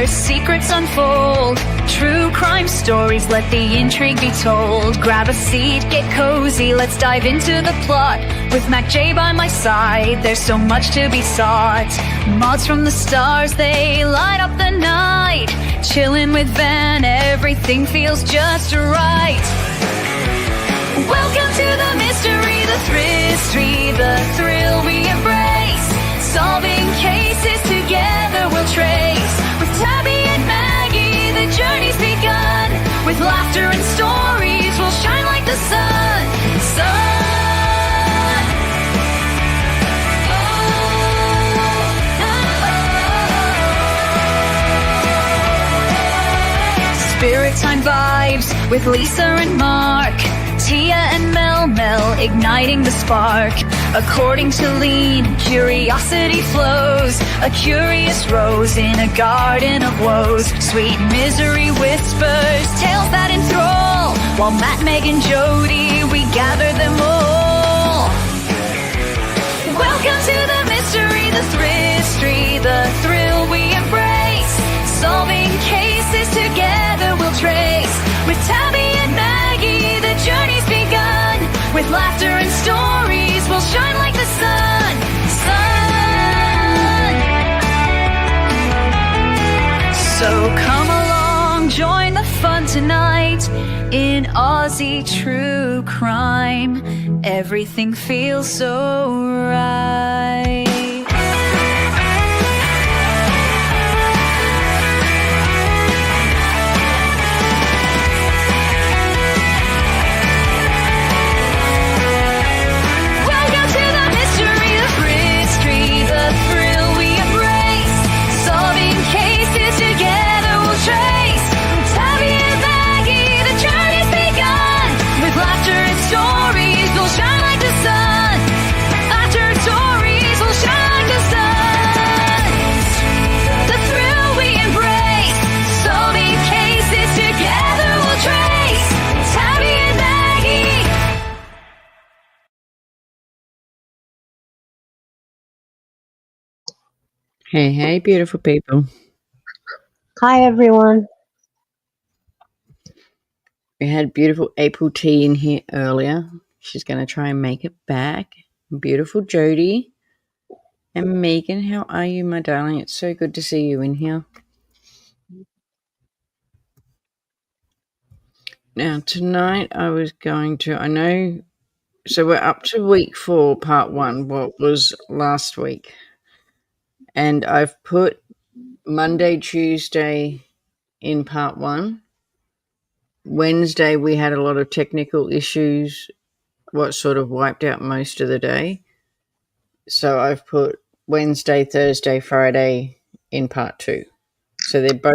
whispers, secrets unfold. True crime stories, let the intrigue be told. Grab a seat, get cozy, let's dive into the plot. With Mac J by my side, there's so much to be sought. Mods from the stars, they light up the night. Chillin' with Van, everything feels just right. Welcome to the mystery, the thrill, the thrill we embrace. Solving cases together we'll trace. With Tabby and Maggie, the journey's begun. With laughter and stories, we'll shine like the sun. Spirit Time vibes with Lisa and Mark. Tia and Mel igniting the spark. According to Lean, curiosity flows. A curious rose in a garden of woes. Sweet misery whispers, tales that enthrall. While Matt, Meg, and Jody, we gather them all. Welcome to the mystery, the thrill we embrace. Solving cases together we'll trace. With Tabby and Maggie, the journey's begun. With laughter and stories, we'll shine like the sun. So come along, join the fun tonight. In Aussie true crime, everything feels so right. Hey, beautiful people. Hi, everyone. We had beautiful April T in here earlier. She's going to try and make it back. Beautiful Jody. And Megan, how are you, my darling? It's so good to see you in here. Now, tonight I was going to, so we're up to week 4, part 1, what was last week. And I've put Monday, Tuesday in part 1. Wednesday we had a lot of technical issues, what sort of wiped out most of the day. So I've put Wednesday, Thursday, Friday in part 2. So they're both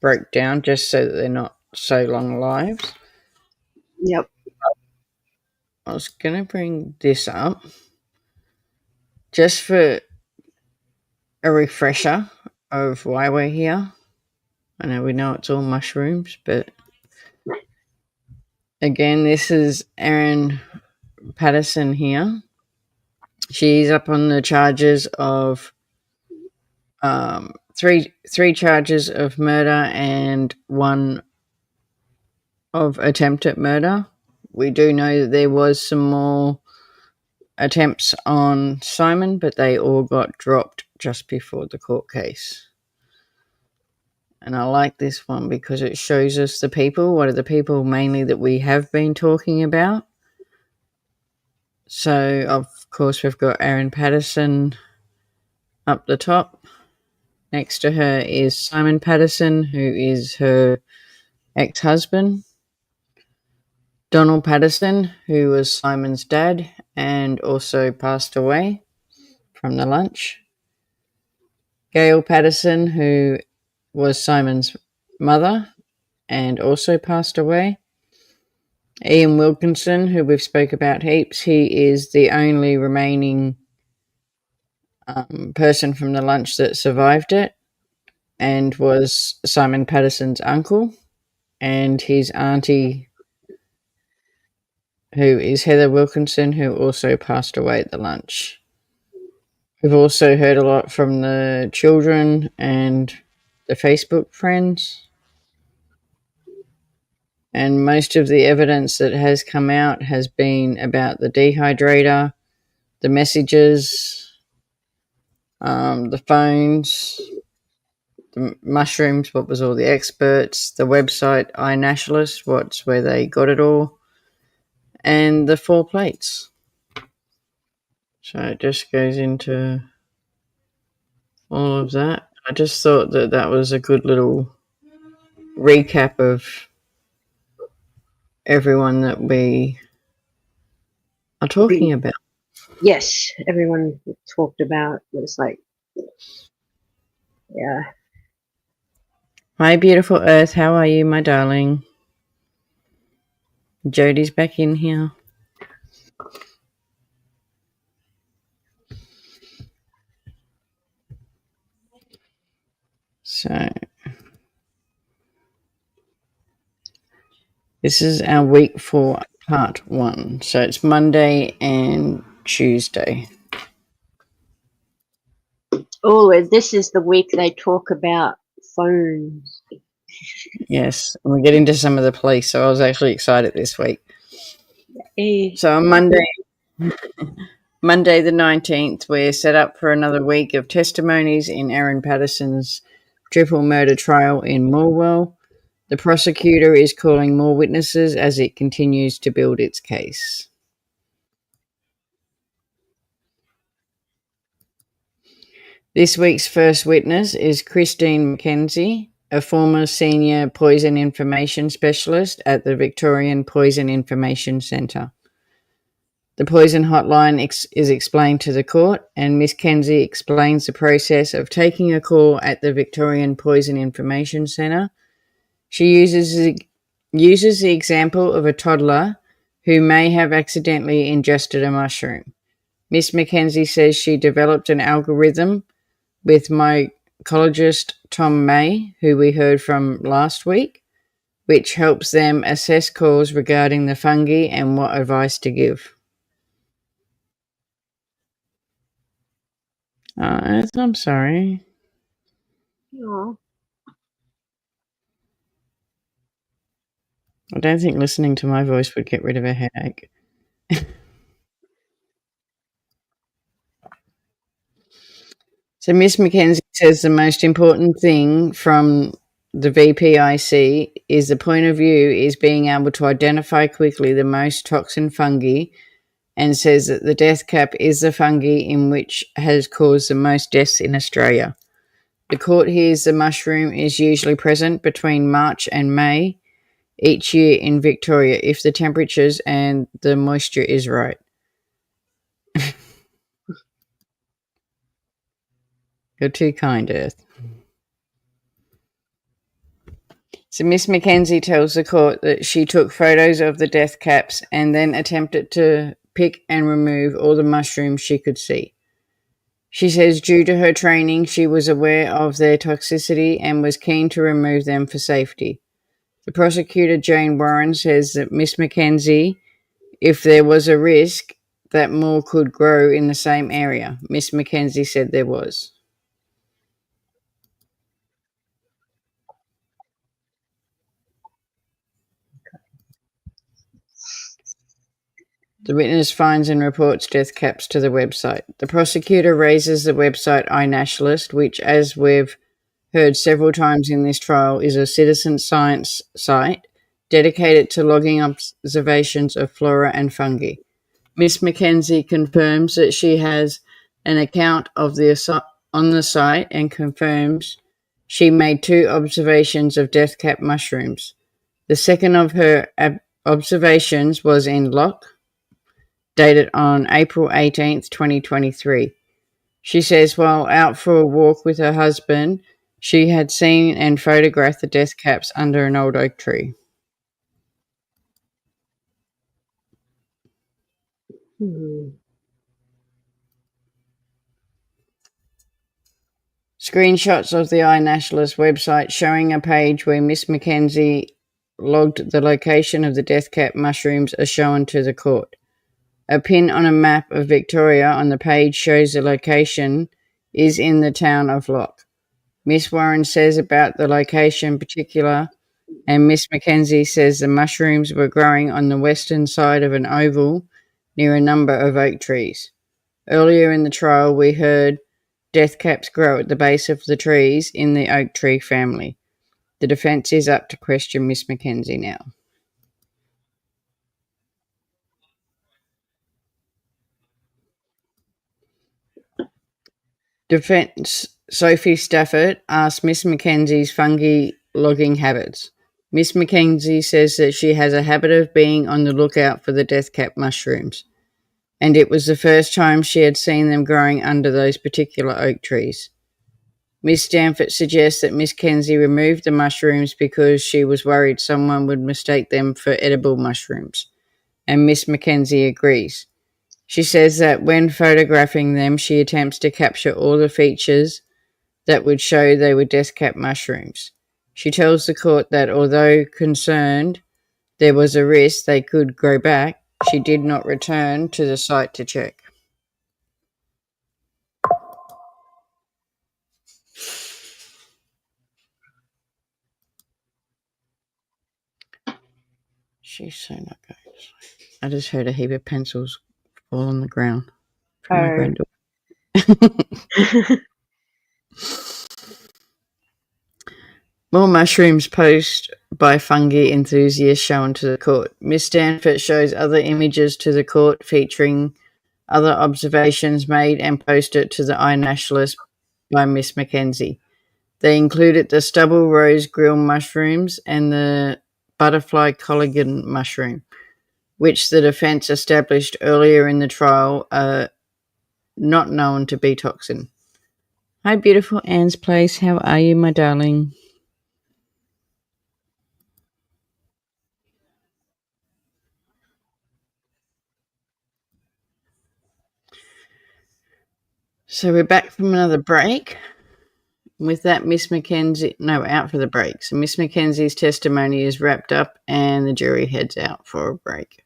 broke down just so that they're not so long lives. Yep. I was going to bring this up just for a refresher of why we're here. I know we know it's all mushrooms, but again, this is Erin Patterson here. She's up on the charges of three charges of murder and 1 of attempt at murder. We do know that there was some more attempts on Simon, but they all got dropped just before the court case. And I like this one because it shows us the people. What are the people mainly that we have been talking about? So, of course, we've got Erin Patterson up the top. Next to her is Simon Patterson, who is her ex-husband. Donald Patterson, who was Simon's dad and also passed away from the lunch. Gail Patterson, who was Simon's mother and also passed away. Ian Wilkinson, who we've spoke about heaps. He is the only remaining person from the lunch that survived it and was Simon Patterson's uncle, and his auntie, who is Heather Wilkinson, who also passed away at the lunch. We've also heard a lot from the children and the Facebook friends. And most of the evidence that has come out has been about the dehydrator, the messages, the phones, the mushrooms, what was all the experts, the website iNaturalist, what's where they got it all, and the 4 plates. So it just goes into all of that. I just thought that that was a good little recap of everyone that we are talking about. Yes, everyone talked about was like, yeah. My beautiful Earth, how are you, my darling? Jodie's back in here. So this is our week 4 part 1. So it's Monday and Tuesday. Oh, and this is the week they talk about phones. Yes, and we get into some of the police, so I was actually excited this week. Eh. So on Monday the 19th, we're set up for another week of testimonies in Erin Patterson's triple murder trial in Morwell. The prosecutor is calling more witnesses as it continues to build its case. This week's first witness is Christine McKenzie, a former senior poison information specialist at the Victorian Poison Information Centre. The poison hotline is explained to the court, and Miss Kenzie explains the process of taking a call at the Victorian Poison Information Centre. She uses the example of a toddler who may have accidentally ingested a mushroom. Miss McKenzie says she developed an algorithm with mycologist Tom May, who we heard from last week, which helps them assess calls regarding the fungi and what advice to give. I'm sorry. Oh. I don't think listening to my voice would get rid of a headache. So Miss McKenzie says the most important thing from the VPIC is the point of view is being able to identify quickly the most toxin fungi, and says that the death cap is the fungi in which has caused the most deaths in Australia. The court hears the mushroom is usually present between March and May each year in Victoria if the temperatures and the moisture is right. You're too kind, Earth. So Miss Mackenzie tells the court that she took photos of the death caps and then attempted to pick and remove all the mushrooms she could see. She says due to her training, she was aware of their toxicity and was keen to remove them for safety. The prosecutor, Jane Warren, says that Miss Mackenzie, if there was a risk that more could grow in the same area, Miss Mackenzie said there was. The witness finds and reports death caps to the website. The prosecutor raises the website iNaturalist, which, as we've heard several times in this trial, is a citizen science site dedicated to logging observations of flora and fungi. Miss Mackenzie confirms that she has an account of on the site and confirms she made 2 observations of death cap mushrooms. The second of her observations was in Loch, dated on April 18th, 2023. She says while out for a walk with her husband, she had seen and photographed the death caps under an old oak tree. Screenshots of the iNaturalist website showing a page where Miss Mackenzie logged the location of the death cap mushrooms are shown to the court. A pin on a map of Victoria on the page shows the location is in the town of Loch. Miss Warren says about the location in particular, and Miss Mackenzie says the mushrooms were growing on the western side of an oval near a number of oak trees. Earlier in the trial, we heard death caps grow at the base of the trees in the oak tree family. The defence is up to question Miss Mackenzie now. Defence Sophie Stafford asked Miss Mackenzie's fungi logging habits. Miss Mackenzie says that she has a habit of being on the lookout for the death cap mushrooms, and it was the first time she had seen them growing under those particular oak trees. Miss Stanford suggests that Miss Kenzie removed the mushrooms because she was worried someone would mistake them for edible mushrooms, and Miss Mackenzie agrees. She says that when photographing them, she attempts to capture all the features that would show they were death cap mushrooms. She tells the court that although concerned there was a risk they could grow back, she did not return to the site to check. She's so not going to sleep. I just heard a heap of pencils fall on the ground from my granddaughter. More mushrooms posed by fungi enthusiasts shown to the court. Miss Stanford shows other images to the court featuring other observations made and posted to the iNaturalist by Miss Mackenzie. They included the stubble rose grill mushrooms and the butterfly collagen mushroom, which the defence established earlier in the trial are not known to be toxin. Hi, beautiful Anne's Place. How are you, my darling? So we're back from another break. With that, Miss Mackenzie... No, we're out for the break. So Miss Mackenzie's testimony is wrapped up and the jury heads out for a break.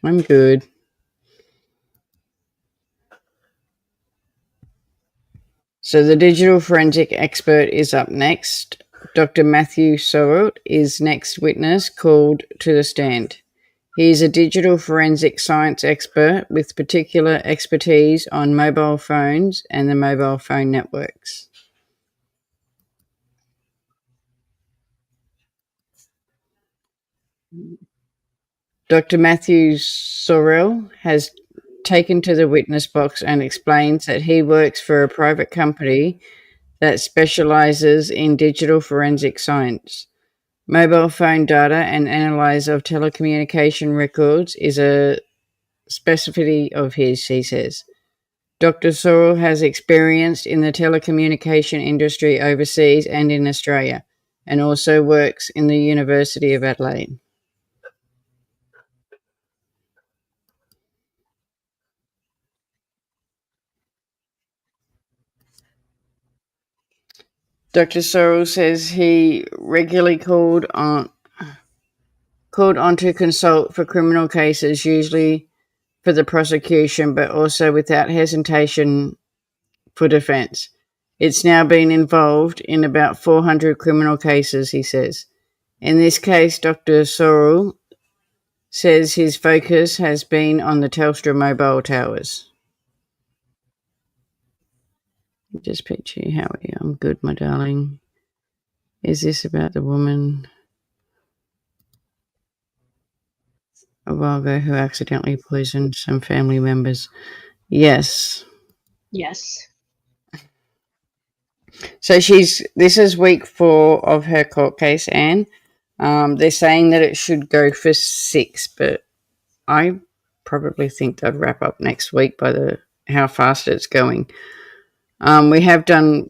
I'm good. So the digital forensic expert is up next. Dr. Matthew Sorrell is next witness called to the stand. He is a digital forensic science expert with particular expertise on mobile phones and the mobile phone networks. Dr. Matthew Sorrell has taken to the witness box and explains that he works for a private company that specializes in digital forensic science. Mobile phone data and analysis of telecommunication records is a specialty of his, he says. Dr. Sorrell has experience in the telecommunication industry overseas and in Australia, and also works in the University of Adelaide. Dr. Sorrell says he regularly called on to consult for criminal cases, usually for the prosecution, but also without hesitation for defence. It's now been involved in about 400 criminal cases, he says. In this case, Dr. Sorrell says his focus has been on the Telstra mobile towers. Just picture you, how are you? I'm good, my darling. Is this about the woman a while ago who accidentally poisoned some family members? Yes. Yes. So this is week 4 of her court case, Anne. They're saying that it should go for 6, but I probably think they'd wrap up next week by how fast it's going. We have done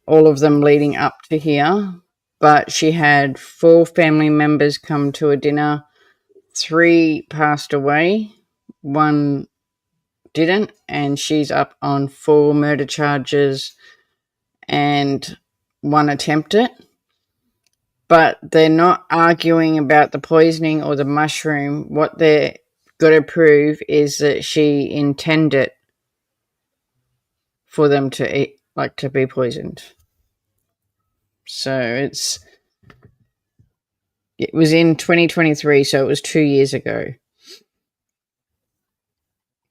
all of them leading up to here, but she had 4 family members come to a dinner. 3 passed away, 1 didn't, and she's up on 4 murder charges and 1 attempted. But they're not arguing about the poisoning or the mushroom. What they're got to prove is that she intended for them to eat, like to be poisoned. So it was in 2023, so it was 2 years ago.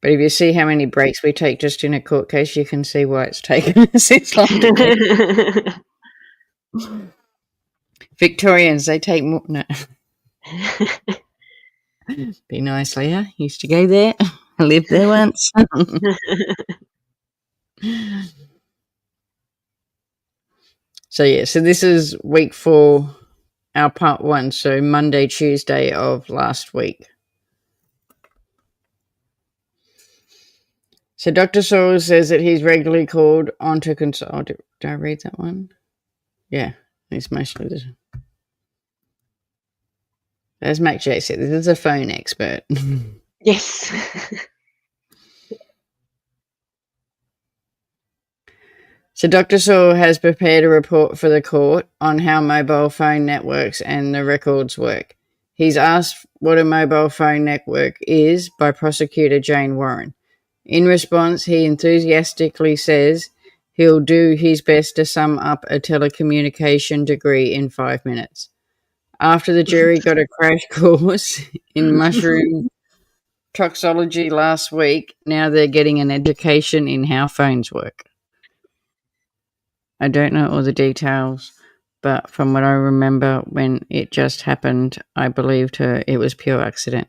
But if you see how many breaks we take just in a court case, you can see why it's taken us this long to get. Victorians, they take more. No. Be nice, Leah. Used to go there. I lived there once. So this is week 4, our part 1. So Monday, Tuesday of last week. So Dr. Saul says that he's regularly called on to consult. Oh, did I read that one? Yeah, it's mostly this. As Mac J said, this is a phone expert. Yes. So Dr. Saul has prepared a report for the court on how mobile phone networks and the records work. He's asked what a mobile phone network is by prosecutor Jane Warren. In response, he enthusiastically says he'll do his best to sum up a telecommunication degree in 5 minutes. After the jury got a crash course in mushroom toxology last week, now they're getting an education in how phones work. I don't know all the details, but from what I remember when it just happened, I believed her it was pure accident.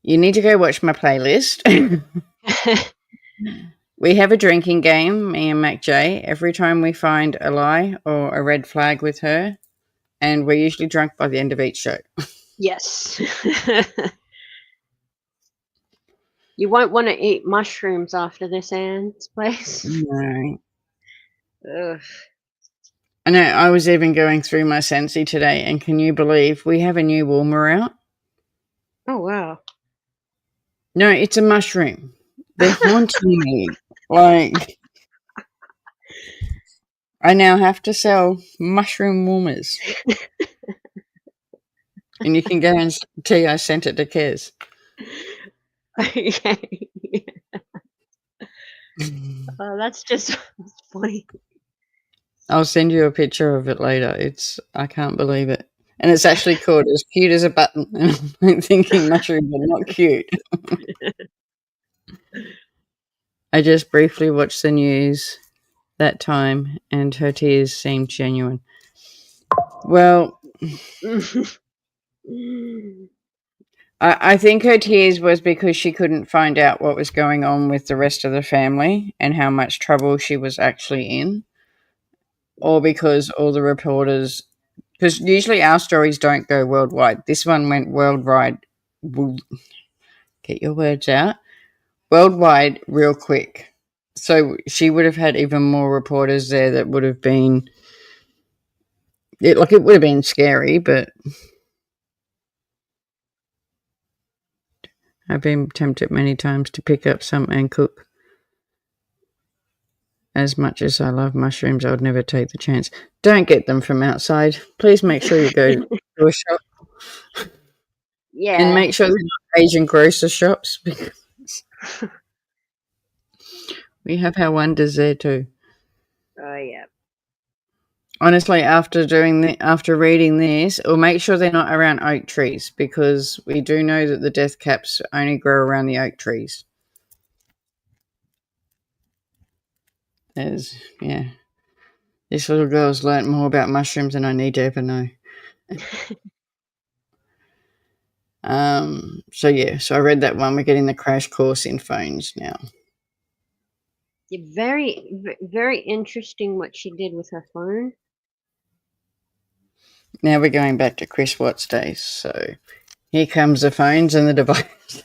You need to go watch my playlist. We have a drinking game, me and Mac J, every time we find a lie or a red flag with her, and we're usually drunk by the end of each show. Yes. You won't want to eat mushrooms after this, Anne's place. No. Ugh. I know, I was even going through my Sensi today, and can you believe we have a new warmer out? Oh, wow. No, it's a mushroom. They're haunting me. Like, I now have to sell mushroom warmers. And you can go and see I sent it to Kez. Okay. Oh, that's just funny. I'll send you a picture of it later. I can't believe it. And it's actually called as cute as a button. And I'm thinking mushrooms are not cute. I just briefly watched the news that time and her tears seemed genuine. Well, I think her tears was because she couldn't find out what was going on with the rest of the family and how much trouble she was actually in. Or because all the reporters, because usually our stories don't go worldwide. This one went worldwide. Get your words out. Worldwide real quick. So she would have had even more reporters there that would have been, it would have been scary, but I've been tempted many times to pick up some and cook. As much as I love mushrooms, I would never take the chance. Don't get them from outside. Please make sure you go to a shop. Yeah. And make sure they're not Asian grocer shops. Because we have our wonders there too. Oh, yeah. Honestly, after reading this, or make sure they're not around oak trees, because we do know that the death caps only grow around the oak trees. This little girl's learnt more about mushrooms than I need to ever know. So I read that one. We're getting the crash course in phones now. Yeah, very, very interesting what she did with her phone. Now we're going back to Chris Watts days. So here comes the phones and the device.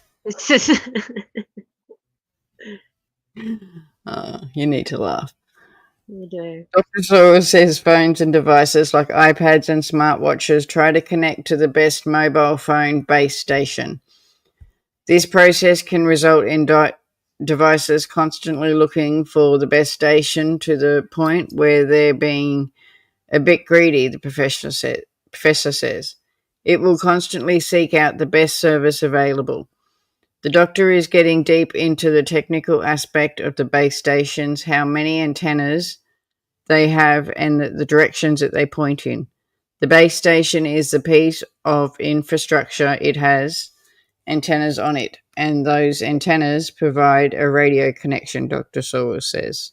You need to laugh. You do. Dr. Soros says phones and devices like iPads and smartwatches try to connect to the best mobile phone base station. This process can result in devices constantly looking for the best station to the point where they're being a bit greedy, the professional professor says. It will constantly seek out the best service available. The doctor is getting deep into the technical aspect of the base stations, how many antennas they have, and the directions that they point in. The base station is the piece of infrastructure it has antennas on it, and those antennas provide a radio connection, Dr. Soros says.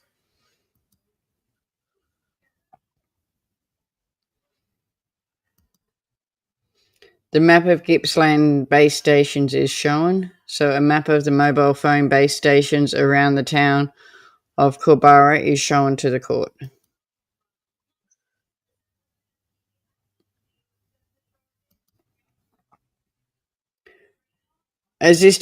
The map of Gippsland base stations is shown. So a map of the mobile phone base stations around the town of Korbara is shown to the court. As this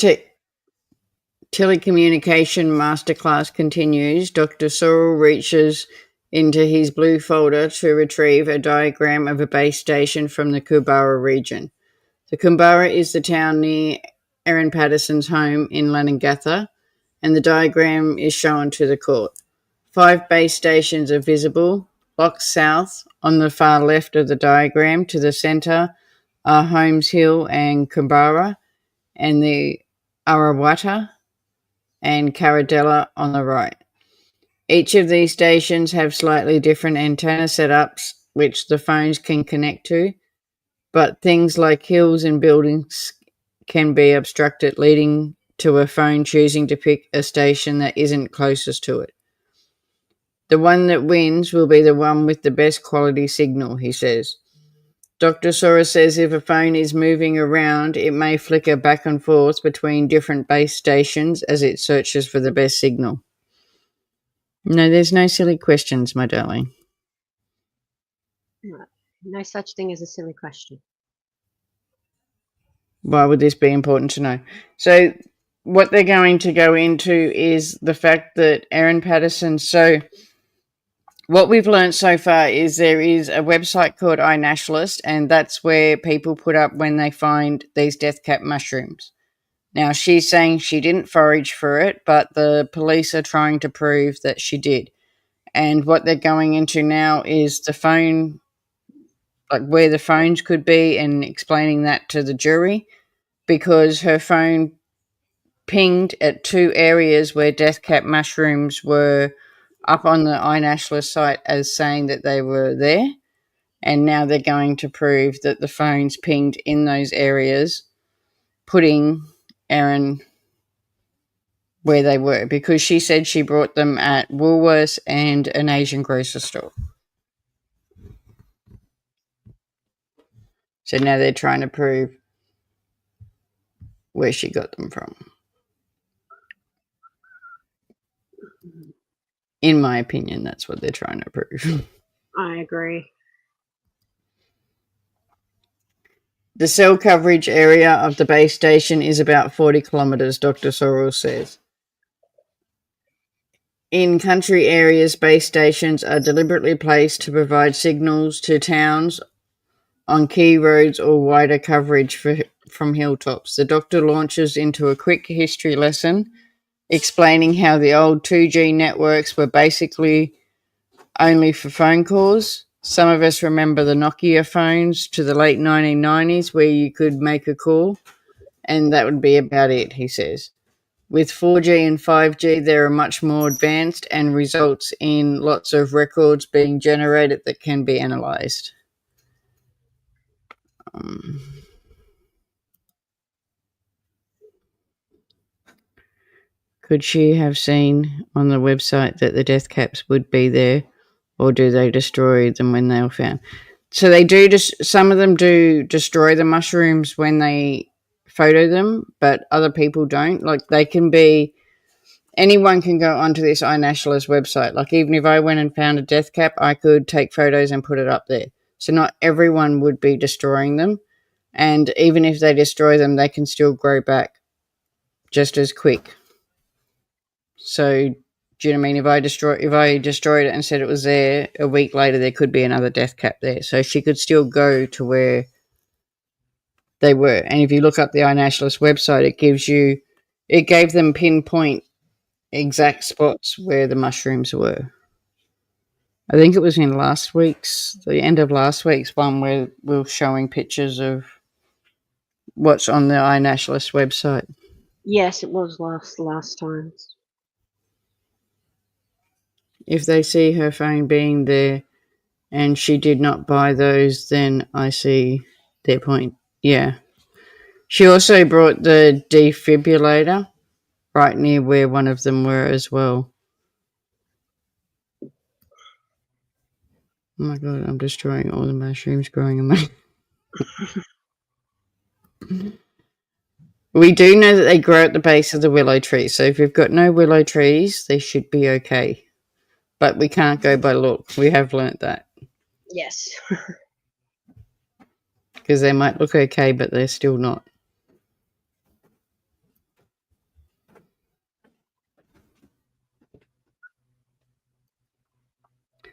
telecommunication masterclass continues, Dr. Sorrell reaches into his blue folder to retrieve a diagram of a base station from the Korbara region. The Korbara is the town near Erin Patterson's home in Lanangatha, and the diagram is shown to the court. 5 base stations are visible. Lock South on the far left of the diagram. To the centre are Holmes Hill and Korbara, and the Arawata and Caradella on the right. Each of these stations have slightly different antenna setups which the phones can connect to, but things like hills and buildings can be obstructed, leading to a phone choosing to pick a station that isn't closest to it. The one that wins will be the one with the best quality signal, he says. Dr. Soros says if a phone is moving around, it may flicker back and forth between different base stations as it searches for the best signal. No, there's no silly questions, my darling. No such thing as a silly question. Why would this be important to know? So what they're going to go into is the fact that Erin Patterson, so what we've learned so far is there is a website called iNaturalist, and that's where people put up when they find these death cap mushrooms. Now, she's saying she didn't forage for it, but the police are trying to prove that she did. And what they're going into now is the phone, like where the phones could be, and explaining that to the jury, because her phone pinged at 2 areas where death cap mushrooms were up on the iNaturalist site as saying that they were there. And now they're going to prove that the phones pinged in those areas, putting Erin where they were, because she said she brought them at Woolworths and an Asian grocery store. So now they're trying to prove where she got them from. In my opinion, that's what they're trying to prove. I agree. The cell coverage area of the base station is about 40 kilometres, Dr. Sorrell says. In country areas, base stations are deliberately placed to provide signals to towns on key roads or wider coverage from hilltops. The doctor launches into a quick history lesson explaining how the old 2G networks were basically only for phone calls. Some of us remember the Nokia phones to the late 1990s where you could make a call, and that would be about it, he says. With 4G and 5G, they are much more advanced and results in lots of records being generated that can be analysed. Could she have seen on the website that the death caps would be there, or do they destroy them when they are found? So they do. Some of them do destroy the mushrooms when they photo them, but other people don't. Like they can be. Anyone can go onto this iNaturalist website. Like even if I went and found a death cap, I could take photos and put it up there. So not everyone would be destroying them, and even if they destroy them, they can still grow back just as quick. So, do you know what I mean? If I destroyed it and said it was there, a week later there could be another death cap there. So she could still go to where they were. And if you look up the iNaturalist website, it gave them pinpoint exact spots where the mushrooms were. I think it was in the end of last week's one, where we were showing pictures of what's on the iNationalist website. Yes, it was last time. If they see her phone being there and she did not buy those, then I see their point. Yeah. She also brought the defibrillator right near where one of them were as well. Oh my god, I'm destroying all the mushrooms growing in my... We do know that they grow at the base of the willow tree, so if you've got no willow trees, they should be okay. But we can't go by look. We have learnt that. Yes. Because they might look okay, but they're still not.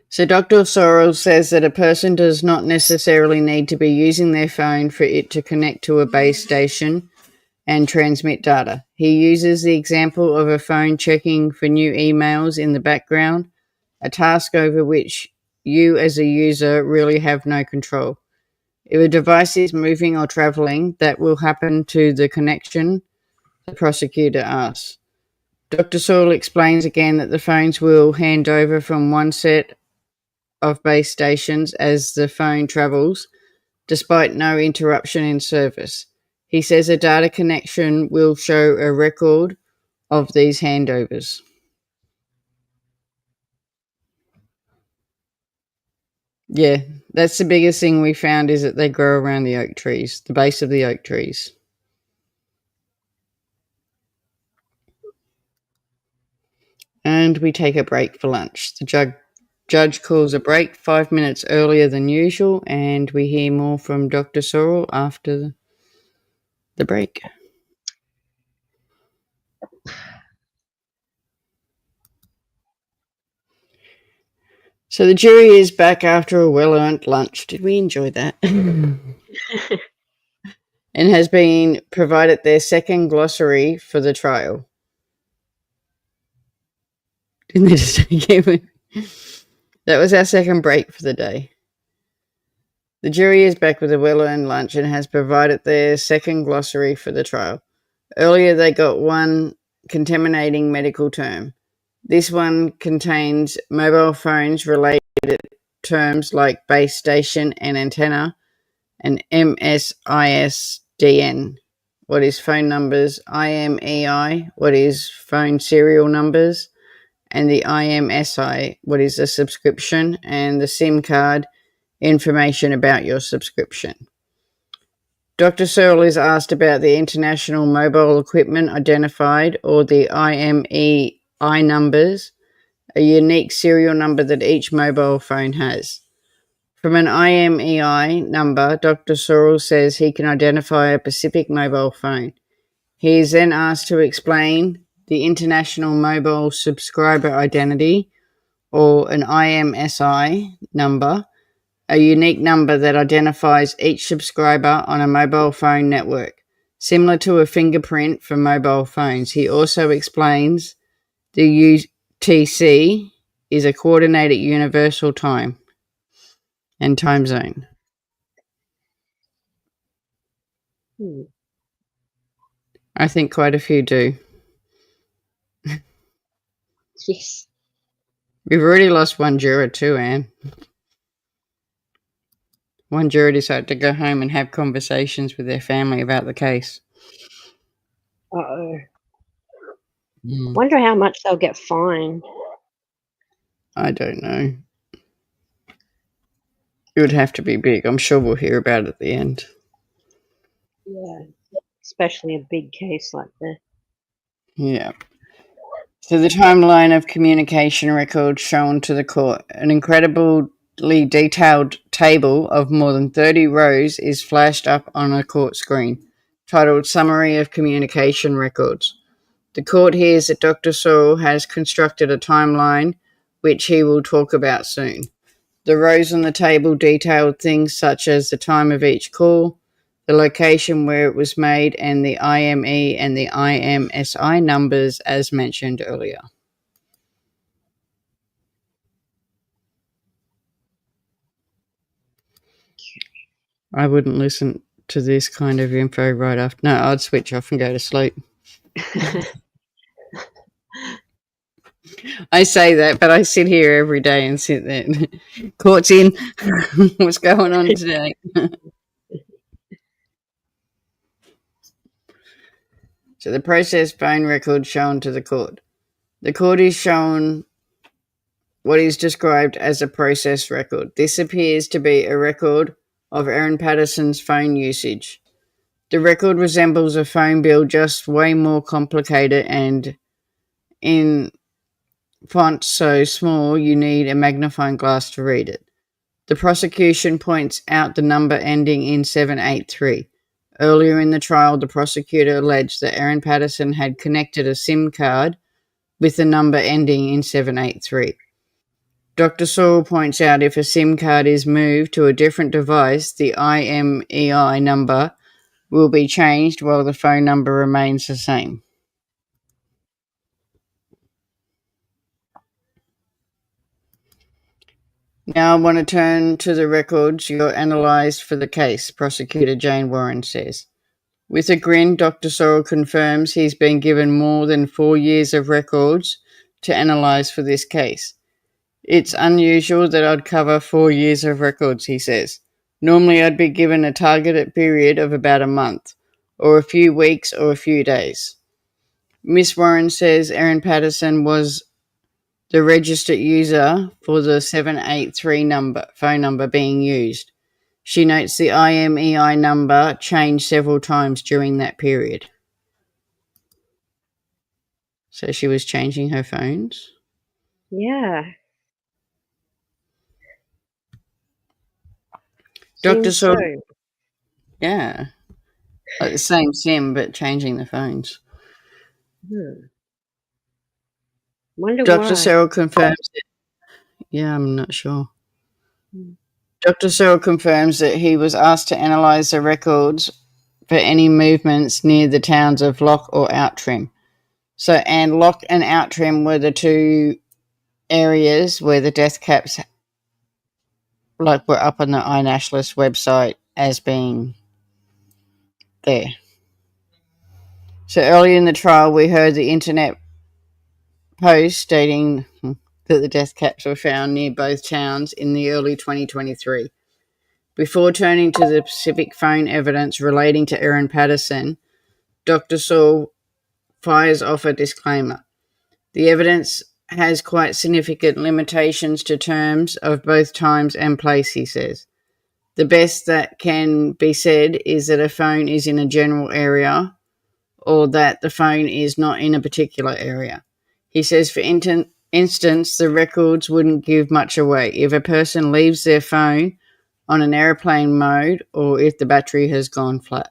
So Dr. Sorrell says that a person does not necessarily need to be using their phone for it to connect to a base station and transmit data. He uses the example of a phone checking for new emails in the background, a task over which you as a user really have no control. If a device is moving or traveling, that will happen to the connection, the prosecutor asks. Dr. Sorrell explains again that the phones will hand over from one set of base stations as the phone travels, despite no interruption in service. He says a data connection will show a record of these handovers. Yeah, that's the biggest thing we found, is that they grow around the oak trees, the base of the oak trees. And we take a break for lunch. The judge calls a break 5 minutes earlier than usual, and we hear more from Dr. Sorrell after the break. So the jury is back after a well-earned lunch. Did we enjoy that? And has been provided their second glossary for the trial. Didn't they just That was our second break for the day. The jury is back with a well-earned lunch and has provided their second glossary for the trial. Earlier they got one contaminating medical term. This one contains mobile phones related terms like base station and antenna, and MSISDN, what is phone numbers, IMEI, what is phone serial numbers, and the IMSI, what is a subscription, and the SIM card, information about your subscription. Dr. Searle is asked about the International Mobile Equipment Identified, or the IMEI numbers, a unique serial number that each mobile phone has. From an IMEI number, Dr. Sorrell says he can identify a Pacific mobile phone. He is then asked to explain the International Mobile Subscriber Identity, or an IMSI number, a unique number that identifies each subscriber on a mobile phone network, similar to a fingerprint for mobile phones. He also explains the UTC is a coordinated universal time and time zone. I think quite a few do. Yes. We've already lost one juror too, Anne. One juror decided to go home and have conversations with their family about the case. Uh-oh. Wonder how much they'll get fined. I don't know. It would have to be big. I'm sure we'll hear about it at the end. Yeah. Especially a big case like this. Yeah. So the timeline of communication records shown to the court. An incredibly detailed table of more than 30 rows is flashed up on a court screen, titled Summary of Communication Records. The court hears that Dr. Sorrell has constructed a timeline, which he will talk about soon. The rows on the table detailed things such as the time of each call, the location where it was made, and the IME and the IMSI numbers as mentioned earlier. I wouldn't listen to this kind of info right after. No, I'd switch off and go to sleep. I say that, but I sit here every day and sit there. Court's in. What's going on today? So the processed phone record shown to the court. The court is shown what is described as a process record. This appears to be a record of Erin Patterson's phone usage. The record resembles a phone bill, just way more complicated and in font so small you need a magnifying glass to read it. The prosecution points out the number ending in 783. Earlier in the trial, the prosecutor alleged that Erin Patterson had connected a SIM card with the number ending in 783. Dr. Saul points out if a SIM card is moved to a different device, the IMEI number will be changed while the phone number remains the same. Now I want to turn to the records you're analysed for the case, Prosecutor Jane Warren says. With a grin, Dr. Sorrell confirms he's been given more than 4 years of records to analyse for this case. It's unusual that I'd cover 4 years of records, he says. Normally I'd be given a targeted period of about a month, or a few weeks or a few days. Miss Warren says Erin Patterson was the registered user for the 783 phone number being used. She notes the IMEI number changed several times during that period. So she was changing her phones? Yeah. Dr. Seems so. Yeah. Like the same SIM, but changing the phones. Wonder Dr. why. Searle confirms it. Yeah, I'm not sure. Hmm. Dr. Searle confirms that he was asked to analyse the records for any movements near the towns of Lock or Outtrim. And Lock and Outtrim were the two areas where the death caps were up on the iNationalist website as being there. So early in the trial, we heard the internet post stating that the death caps were found near both towns in the early 2023. Before turning to the specific phone evidence relating to Erin Patterson, Dr. Saul fires off a disclaimer. The evidence has quite significant limitations to terms of both times and place, he says. The best that can be said is that a phone is in a general area or that the phone is not in a particular area. He says, for instance, the records wouldn't give much away. If a person leaves their phone on an airplane mode or if the battery has gone flat.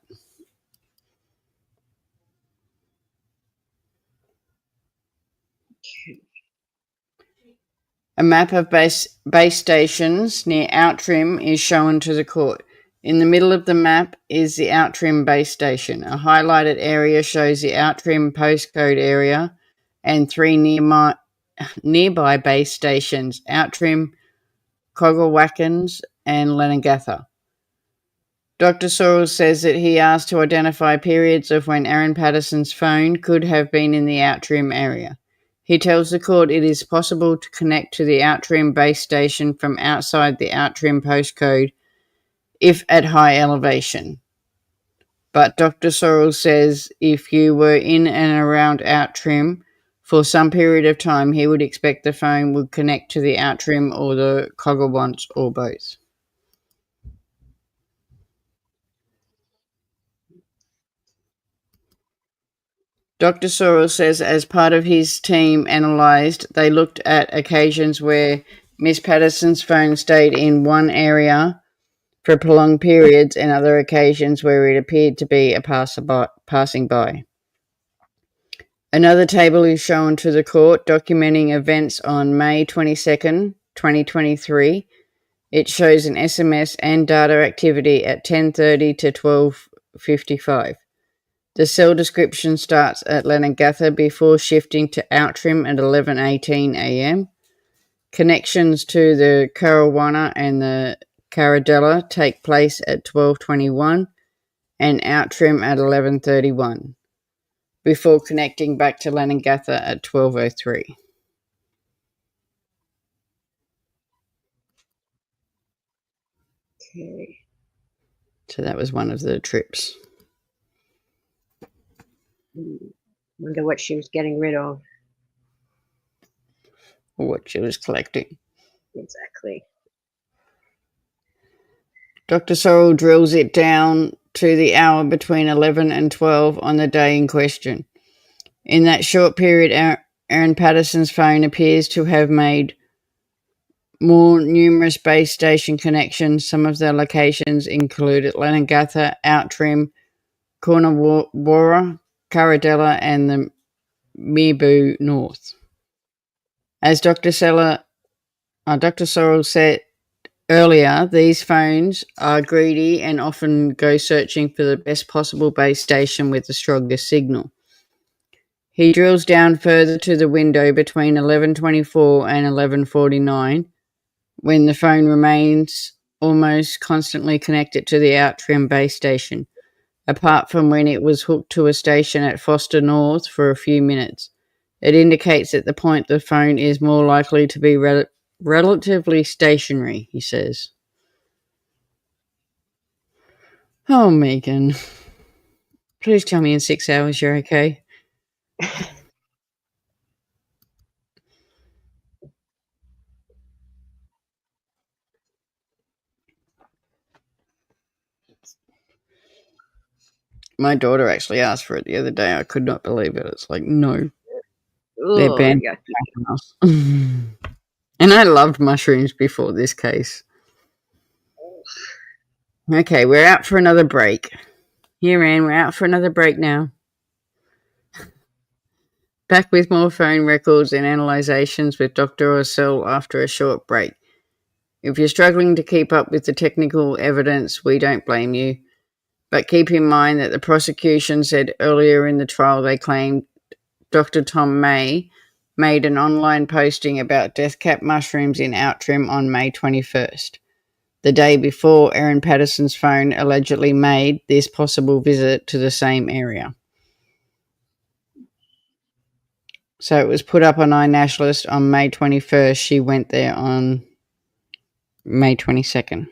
A map of base stations near Outtrim is shown to the court. In the middle of the map is the Outtrim base station. A highlighted area shows the Outtrim postcode area and 3 nearby base stations, Outtrim, Cogglewackens and Leongatha. Dr. Sorrell says that he asked to identify periods of when Erin Patterson's phone could have been in the Outtrim area. He tells the court it is possible to connect to the Outtrim base station from outside the Outtrim postcode if at high elevation. But Dr. Sorrell says if you were in and around Outtrim for some period of time, he would expect the phone would connect to the Outtrim or the Cogglewackens or both. Dr. Sorrell says as part of his team analysed, they looked at occasions where Miss Patterson's phone stayed in one area for prolonged periods and other occasions where it appeared to be a passing by. Another table is shown to the court documenting events on May 22nd, 2023. It shows an SMS and data activity at 10:30 to 12:55. The cell description starts at Leongatha before shifting to Outtrim at 11:18 a.m. Connections to the Currawanna and the Caradella take place at 12:21 and Outram at 11:31, before connecting back to Leningatha at 12:03. Okay. So that was one of the trips. Wonder what she was getting rid of. Or what she was collecting. Exactly. Dr. Sorrell drills it down to the hour between 11 and 12 on the day in question. In that short period, Erin Patterson's phone appears to have made more numerous base station connections. Some of the locations included Leningatha, Outram, Cornawara, Caradella, and the Mibu North. As Dr. Sorrell said earlier, these phones are greedy and often go searching for the best possible base station with the strongest signal. He drills down further to the window between 11:24 and 11:49, when the phone remains almost constantly connected to the Outram base station, apart from when it was hooked to a station at Foster North for a few minutes. It indicates at the point the phone is more likely to be relatively stationary, he says. Oh, Megan. Please tell me in 6 hours you're okay. My daughter actually asked for it the other day. I could not believe it. It's like, no, they're Oh, banned. yeah. And I loved mushrooms before this case. Okay, we're out for another break. Here, Anne, we're out for another break now. Back with more phone records and analysations with Dr. Orsell after a short break. If you're struggling to keep up with the technical evidence, we don't blame you. But keep in mind that the prosecution said earlier in the trial they claimed Dr. Tom May made an online posting about death cap mushrooms in Outram on May 21st, the day before Erin Patterson's phone allegedly made this possible visit to the same area. So it was put up on iNationalist on May 21st. She went there on May 22nd.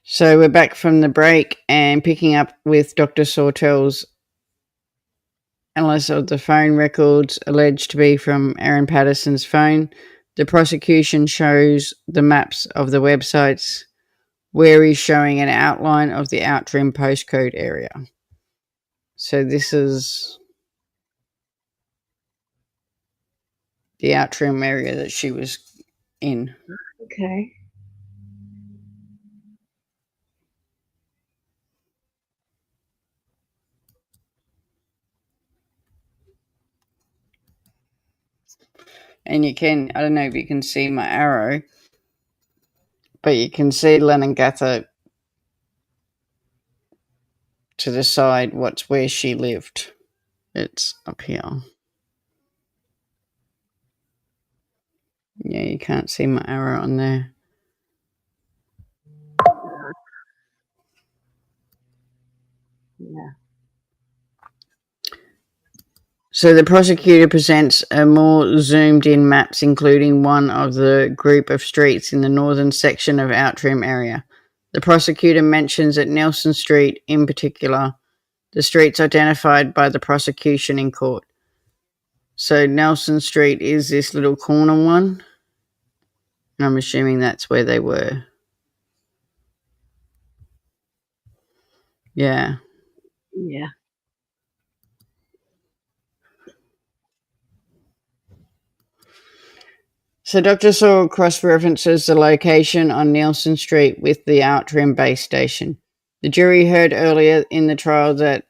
So we're back from the break and picking up with Dr. Sortell's analysis of the phone records alleged to be from Erin Patterson's phone. The prosecution shows the maps of the websites where he's showing an outline of the Outram postcode area. So this is the Outram area that she was in. Okay. And you can, I don't know if you can see my arrow, but you can see Leningatha to the side, what's where she lived. It's up here. Yeah, you can't see my arrow on there. Yeah. So the prosecutor presents a more zoomed-in maps, including one of the group of streets in the northern section of Outram area. The prosecutor mentions at Nelson Street, in particular, the streets identified by the prosecution in court. So Nelson Street is this little corner one, and I'm assuming that's where they were. Yeah. Yeah. So Dr. Sorrell cross-references the location on Nelson Street with the Outram base station. The jury heard earlier in the trial that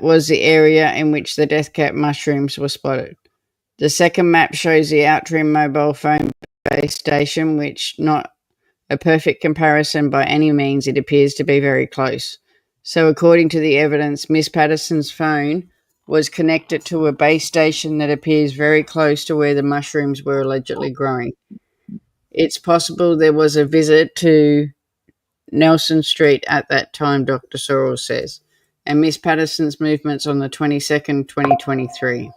was the area in which the death cap mushrooms were spotted. The second map shows the Outram mobile phone base station, which not a perfect comparison by any means. It appears to be very close. So according to the evidence, Miss Patterson's phone was connected to a base station that appears very close to where the mushrooms were allegedly growing. It's possible there was a visit to Nelson Street at that time, Dr. Sorrell says, and Miss Patterson's movements on the 22nd, 2023.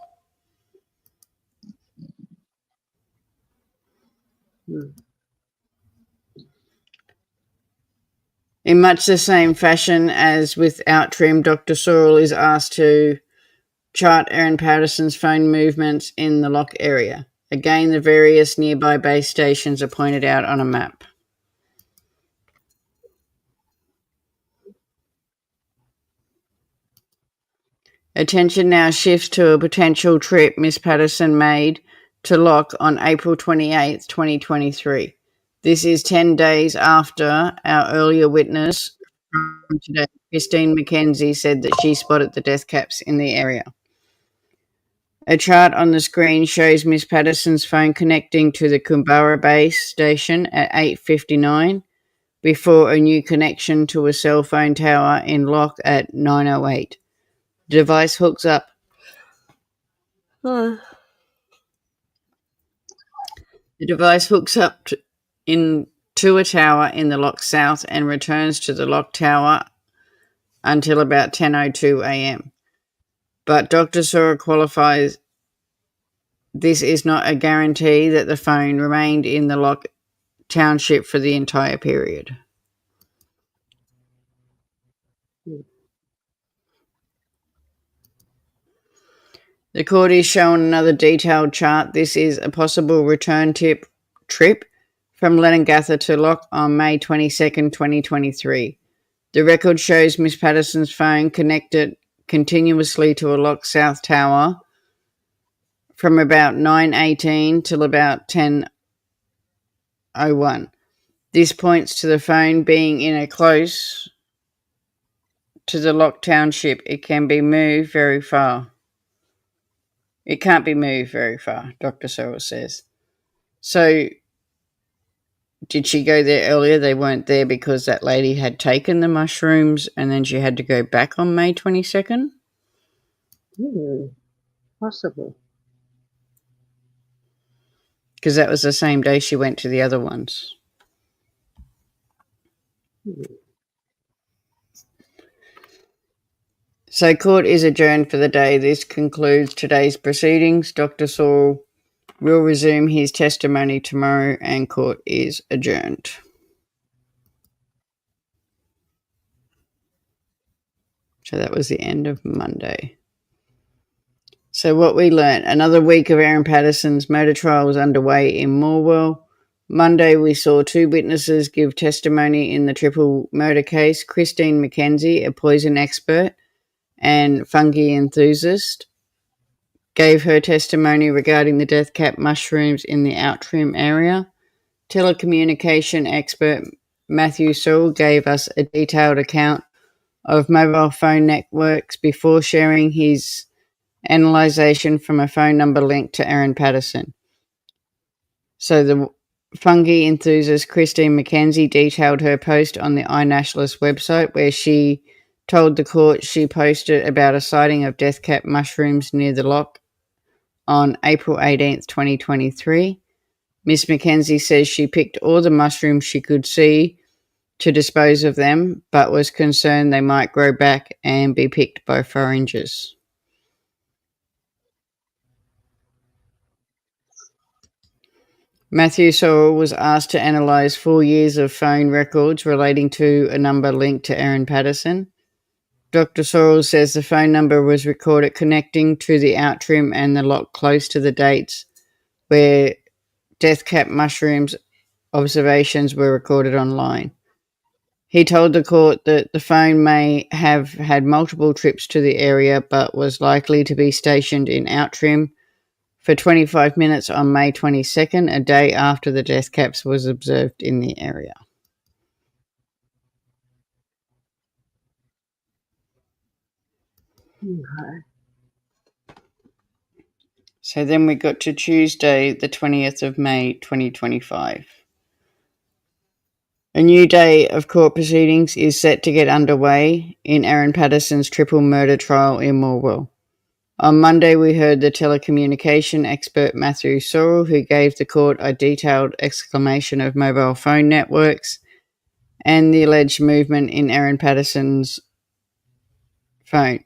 Hmm. In much the same fashion as with Outtrim, Dr. Sorrell is asked to chart Erin Patterson's phone movements in the lock area. Again, the various nearby base stations are pointed out on a map. Attention now shifts to a potential trip Miss Patterson made to Lock on April 28th, 2023. This is 10 days after our earlier witness from today, Christine McKenzie, said that she spotted the death caps in the area. A chart on the screen shows Miss Patterson's phone connecting to the Kumbara base station at 8:59 before a new connection to a cell phone tower in Lock at 9:08. The device hooks up. The device hooks up to a tower in the Lock South and returns to the Lock Tower until about 10:02 a.m. But Dr. Sorrell qualifies this is not a guarantee that the phone remained in the Lock Township for the entire period. The court is shown another detailed chart. This is a possible return trip from Leongatha to Lock on May 22nd, 2023. The record shows Miss Patterson's phone connected continuously to a Lock South tower from about 9:18 till about 10:01. This points to the phone being in a close to the Lock Township. It can be moved very far. It can't be moved very far, Dr. Sorrell says. So, did she go there earlier? They weren't there because that lady had taken the mushrooms and then she had to go back on May 22nd? Possible. Because that was the same day she went to the other ones. So court is adjourned for the day. This concludes today's proceedings. Dr. Sorrell will resume his testimony tomorrow and court is adjourned. So that was the end of Monday. So what we learnt, another week of Erin Patterson's motor trial was underway in Morwell. Monday we saw two witnesses give testimony in the triple murder case. Christine McKenzie, a poison expert and fungi enthusiast, gave her testimony regarding the death cap mushrooms in the Outtrim area. Telecommunication expert Matthew Sorrell gave us a detailed account of mobile phone networks before sharing his analyzation from a phone number linked to Erin Patterson. So the fungi enthusiast Christine McKenzie detailed her post on the iNationalist website where she told the court she posted about a sighting of death cap mushrooms near the lock on April 18th, 2023. Miss McKenzie says she picked all the mushrooms she could see to dispose of them, but was concerned they might grow back and be picked by foragers. Matthew Sorrell was asked to analyse 4 years of phone records relating to a number linked to Erin Patterson. Dr. Sorrell says the phone number was recorded connecting to the Outtrim and the lock close to the dates where death cap mushrooms observations were recorded online. He told the court that the phone may have had multiple trips to the area but was likely to be stationed in Outtrim for 25 minutes on May 22nd, a day after the death caps was observed in the area. Okay. So then we got to Tuesday, the 20th of May, 2025. A new day of court proceedings is set to get underway in Erin Patterson's triple murder trial in Morwell. On Monday, we heard the telecommunication expert Matthew Sorrell, who gave the court a detailed explanation of mobile phone networks and the alleged movement in Erin Patterson's phone.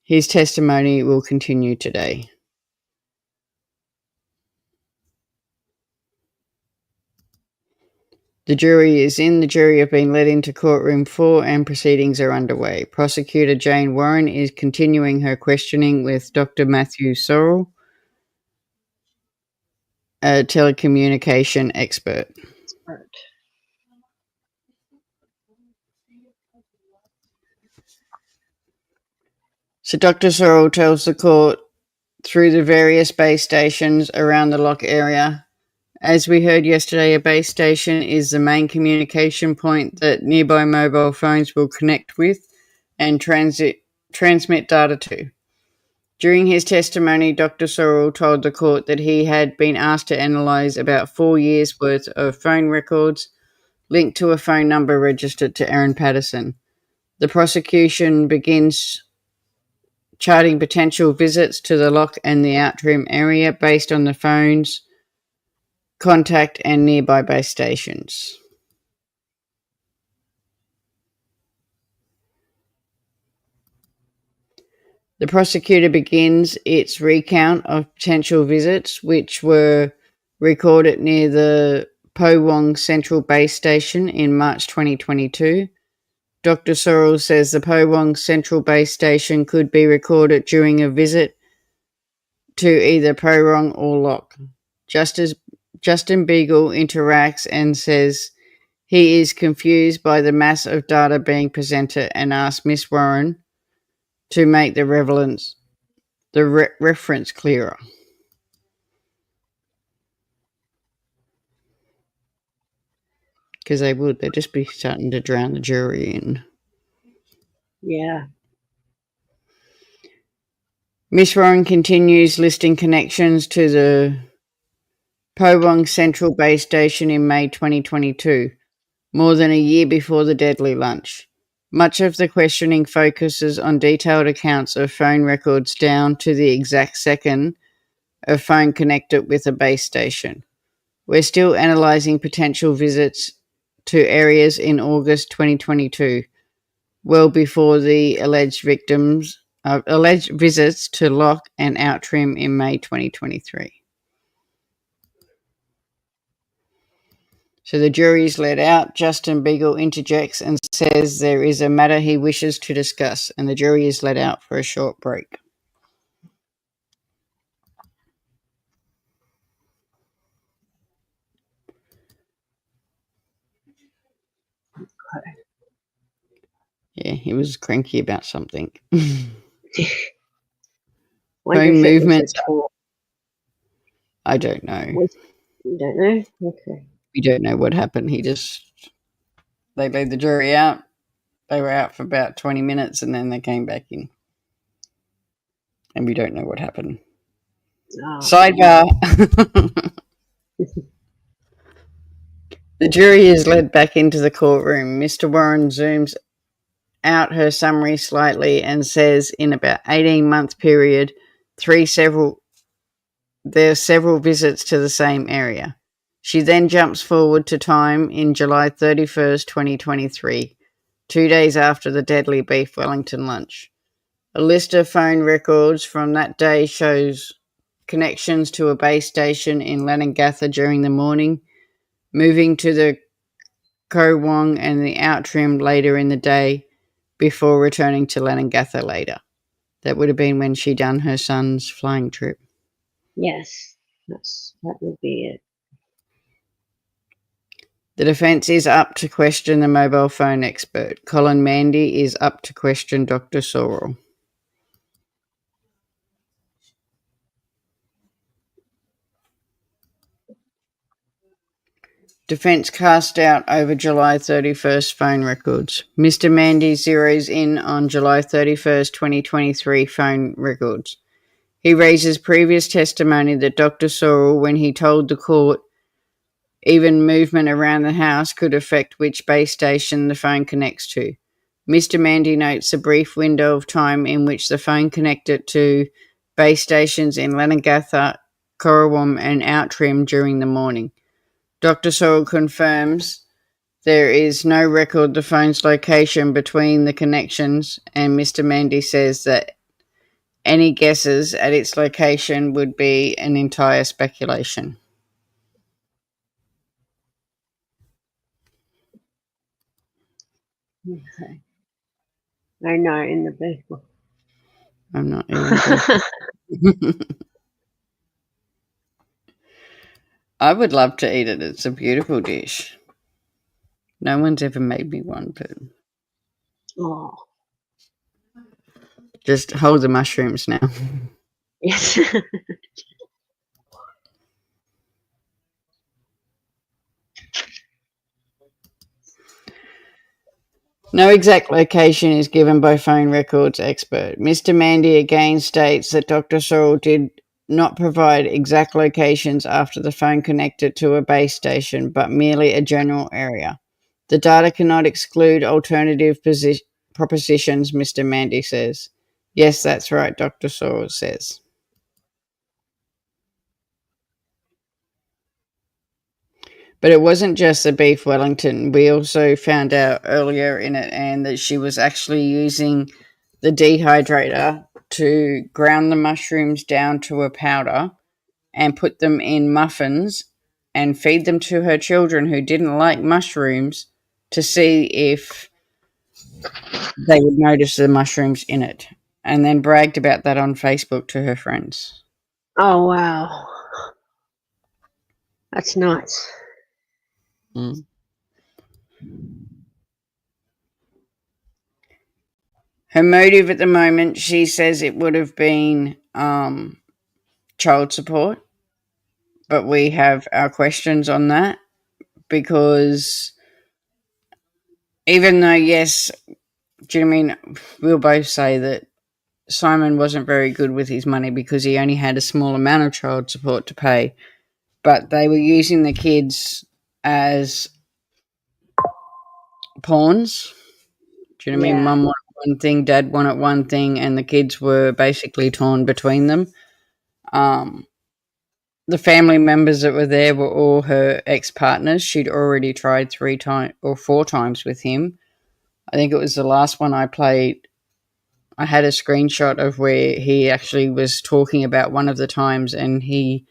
His testimony will continue today. The jury is in. The jury have been led into courtroom 4 and proceedings are underway. Prosecutor Jane Warren is continuing her questioning with Dr. Matthew Sorrell, a telecommunication expert. So Dr. Sorrell tells the court through the various base stations around the lock area. As we heard yesterday, a base station is the main communication point that nearby mobile phones will connect with and transmit data to. During his testimony, Dr. Sorrell told the court that he had been asked to analyse about 4 years' worth of phone records linked to a phone number registered to Erin Patterson. The prosecution begins charting potential visits to the lock and the Outram area based on the phone's contact and nearby base stations. The prosecutor begins its recount of potential visits, which were recorded near the Po Wong Central Base Station in March 2022. Dr. Sorrell says the Po Wong Central Base Station could be recorded during a visit to either Po Wong or Lock. Justin Beagle interacts and says he is confused by the mass of data being presented and asks Miss Warren to make the reference clearer. Because they'd just be starting to drown the jury in. Yeah. Miss Warren continues listing connections to the Po Wong Central Base Station in May 2022, more than a year before the deadly lunch. Much of the questioning focuses on detailed accounts of phone records down to the exact second a phone connected with a base station. We're still analysing potential visits to areas in August 2022, well before the alleged visits to Lock and Outram in May 2023. So the jury is let out. Justin Beagle interjects and says there is a matter he wishes to discuss, and the jury is let out for a short break. Yeah, he was cranky about something. Phone movements. I don't know. You don't know? Okay. We don't know what happened. They laid the jury out. They were out for about 20 minutes and then they came back in. And we don't know what happened. Oh. Sidebar. The jury is led back into the courtroom. Mr. Warren zooms out her summary slightly and says in about 18-month period, there are several visits to the same area. She then jumps forward to time in July 31st, 2023, 2 days after the deadly beef Wellington lunch. A list of phone records from that day shows connections to a base station in Leongatha during the morning, moving to the Ko Wong and the Outram later in the day before returning to Leongatha later. That would have been when she done her son's flying trip. Yes, that would be it. The defence is up to question the mobile phone expert. Colin Mandy is up to question Dr. Sorrell. Defence cast out over July 31st phone records. Mr. Mandy zeroes in on July 31st, 2023 phone records. He raises previous testimony that Dr. Sorrell, when he told the court even movement around the house could affect which base station the phone connects to. Mr. Mandy notes a brief window of time in which the phone connected to base stations in Leongatha, Corriwam and Outram during the morning. Dr. Sorrell confirms there is no record of the phone's location between the connections, and Mr. Mandy says that any guesses at its location would be an entire speculation. Okay. I know in the baseball. I'm not even. I would love to eat it. It's a beautiful dish. No one's ever made me one, but Oh, just hold the mushrooms now. yes. No exact location is given by phone records expert. Mr. Mandy again states that Dr. Sorrell did not provide exact locations after the phone connected to a base station, but merely a general area. The data cannot exclude alternative propositions, Mr. Mandy says. Yes, that's right, Dr. Sorrell says. But it wasn't just the beef Wellington. We also found out earlier in it, and that she was actually using the dehydrator to ground the mushrooms down to a powder and put them in muffins and feed them to her children who didn't like mushrooms to see if they would notice the mushrooms in it, and then bragged about that on Facebook to her friends. Oh, wow. That's nuts. Mm. Her motive at the moment, she says it would have been child support, but we have our questions on that because even though, yes, do you know what I mean? We'll both say that Simon wasn't very good with his money because he only had a small amount of child support to pay, but they were using the kids as pawns. Do you know what I mean? Yeah. Mum wanted one thing, dad wanted one thing, and the kids were basically torn between them. The family members that were there were all her ex-partners. She'd already tried 3 times or 4 times with him. I think it was the last one I played. I had a screenshot of where he actually was talking about one of the times, and they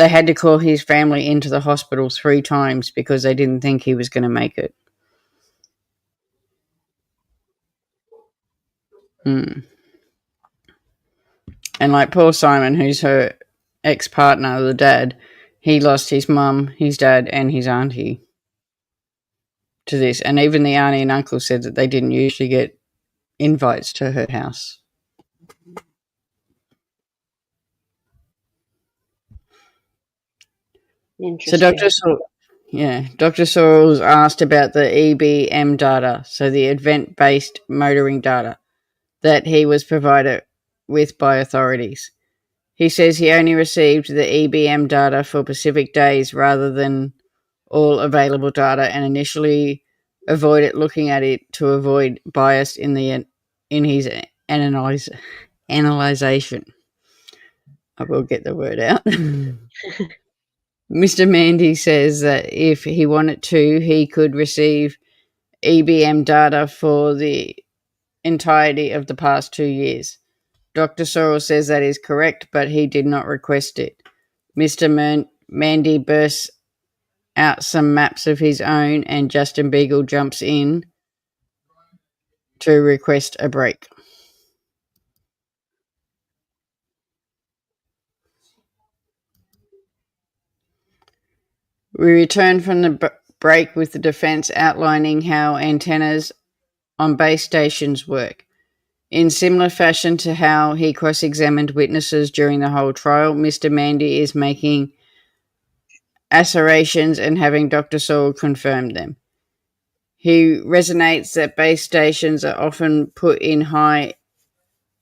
had to call his family into the hospital 3 times because they didn't think he was going to make it. And like poor Simon, who's her ex-partner, the dad, he lost his mum, his dad, and his auntie to this. And even the auntie and uncle said that they didn't usually get invites to her house. So Interesting. Dr. Sorrells asked about the EBM data, so the event-based motoring data that he was provided with by authorities. He says he only received the EBM data for Pacific days rather than all available data, and initially avoided looking at it to avoid bias in his analyzation. I will get the word out. Mr. Mandy says that if he wanted to, he could receive EBM data for the entirety of the past 2 years. Dr. Sorrell says that is correct, but he did not request it. Mr. Mandy bursts out some maps of his own, and Justin Beagle jumps in to request a break. We return from the break with the defence outlining how antennas on base stations work. In similar fashion to how he cross-examined witnesses during the whole trial, Mr. Mandy is making asseverations and having Dr. Sorrell confirm them. He resonates that base stations are often put in high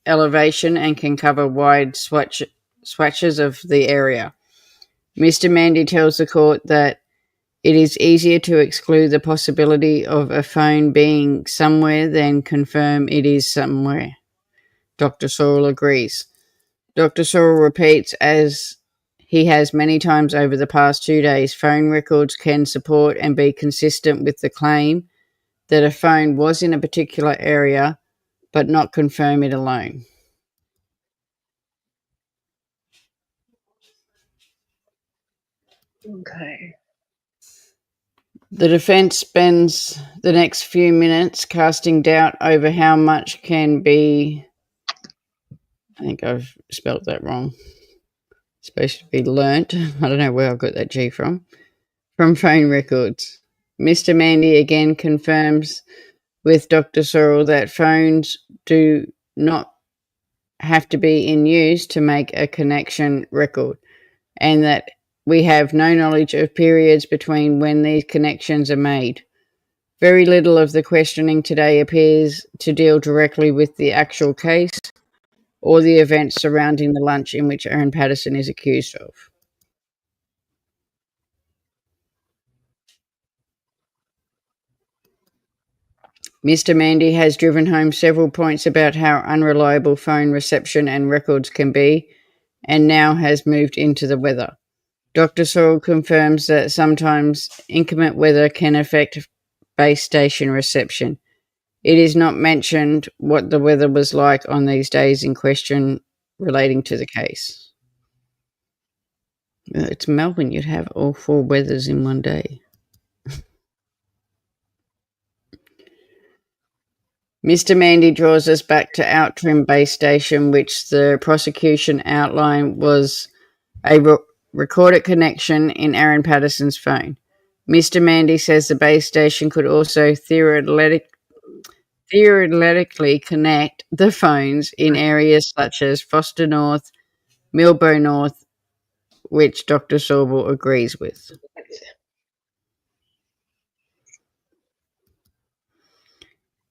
elevation and can cover wide swatches of the area. Mr. Mandy tells the court that it is easier to exclude the possibility of a phone being somewhere than confirm it is somewhere. Dr. Sorrell agrees. Dr. Sorrell repeats, as he has many times over the past 2 days, phone records can support and be consistent with the claim that a phone was in a particular area, but not confirm it alone. Okay. The defense spends the next few minutes casting doubt over how much can be, I think I've spelt that wrong. It's supposed to be learnt. I don't know where I got that G from phone records. Mr. Mandy again confirms with Dr. Sorrell that phones do not have to be in use to make a connection record, and that we have no knowledge of periods between when these connections are made. Very little of the questioning today appears to deal directly with the actual case or the events surrounding the lunch in which Erin Patterson is accused of. Mr. Mandy has driven home several points about how unreliable phone reception and records can be, and now has moved into the weather. Dr. Sorrell confirms that sometimes inclement weather can affect base station reception. It is not mentioned what the weather was like on these days in question relating to the case. It's Melbourne, you'd have all 4 weathers in one day. Mr. Mandy draws us back to Outtrim Base Station, which the prosecution outlined was a recorded connection in Erin Patterson's phone. Mr. Mandy says the base station could also theoretically connect the phones in areas such as Foster North, Milbo North, which Dr. Sorrell agrees with.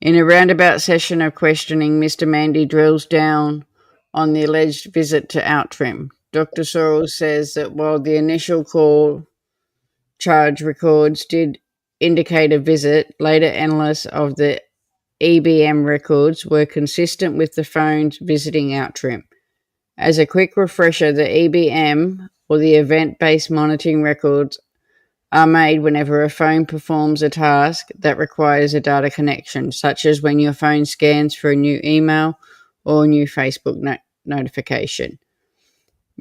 In a roundabout session of questioning, Mr. Mandy drills down on the alleged visit to Outtrim. Dr. Sorrell says that while the initial call charge records did indicate a visit, later analysis of the EBM records were consistent with the phones visiting Outtrim. As a quick refresher, the EBM, or the event-based monitoring records, are made whenever a phone performs a task that requires a data connection, such as when your phone scans for a new email or a new Facebook notification.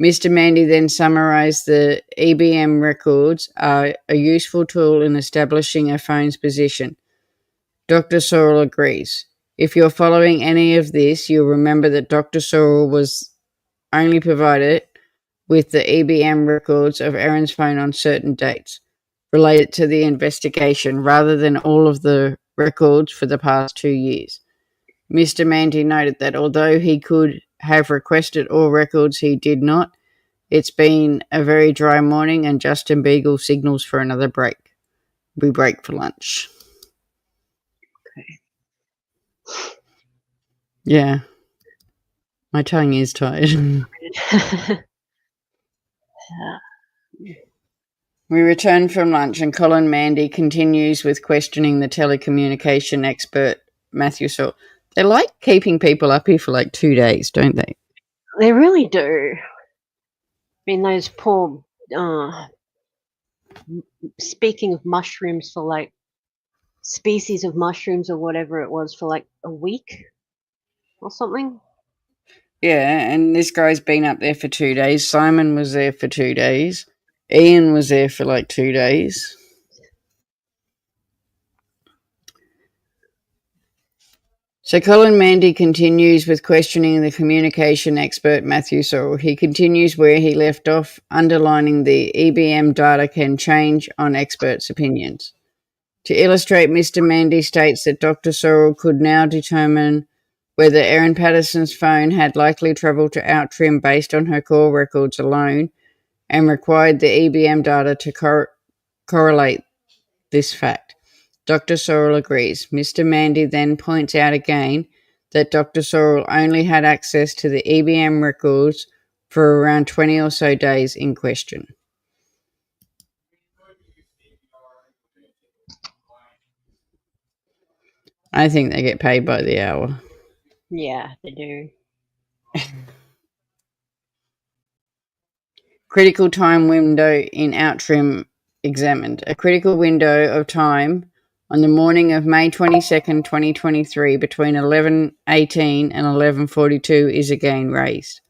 Mr. Mandy then summarised the EBM records are a useful tool in establishing a phone's position. Dr. Sorrell agrees. If you're following any of this, you'll remember that Dr. Sorrell was only provided with the EBM records of Erin's phone on certain dates related to the investigation rather than all of the records for the past 2 years. Mr. Mandy noted that although he could have requested all records, he did not. It's been a very dry morning and Justin Beagle signals for another break. We break for lunch. Okay. Yeah. My tongue is tired. We return from lunch and Colin Mandy continues with questioning the telecommunication expert, Matthew Saul. They like keeping people up here for like 2 days, don't they? They really do. I mean, those poor, speaking of mushrooms, for like species of mushrooms or whatever it was, for like a week or something. Yeah, and this guy's been up there for 2 days. Simon was there for 2 days. Ian was there for like 2 days. So Colin Mandy continues with questioning the communication expert Matthew Sorrell. He continues where he left off, underlining the EBM data can change on experts' opinions. To illustrate, Mr. Mandy states that Dr. Sorrell could now determine whether Erin Patterson's phone had likely travelled to Outtrim based on her call records alone and required the EBM data to correlate this fact. Dr. Sorrell agrees. Mr. Mandy then points out again that Dr. Sorrell only had access to the EBM records for around 20 or so days in question. I think they get paid by the hour. Yeah, they do. Critical time window in Outram examined. A critical window of time on the morning of May 22nd, 2023, between 11:18 and 11:42 is again raised.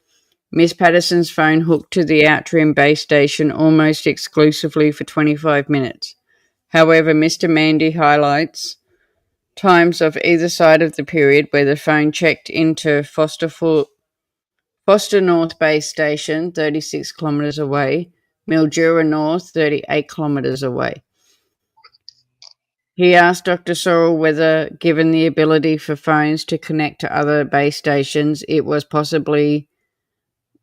Miss Patterson's phone hooked to the Outram base station almost exclusively for 25 minutes. However, Mr. Mandy highlights times of either side of the period where the phone checked into Foster North Base Station, 36 kilometres away, Mildura North, 38 kilometres away. He asked Dr. Sorrell whether, given the ability for phones to connect to other base stations, it was possibly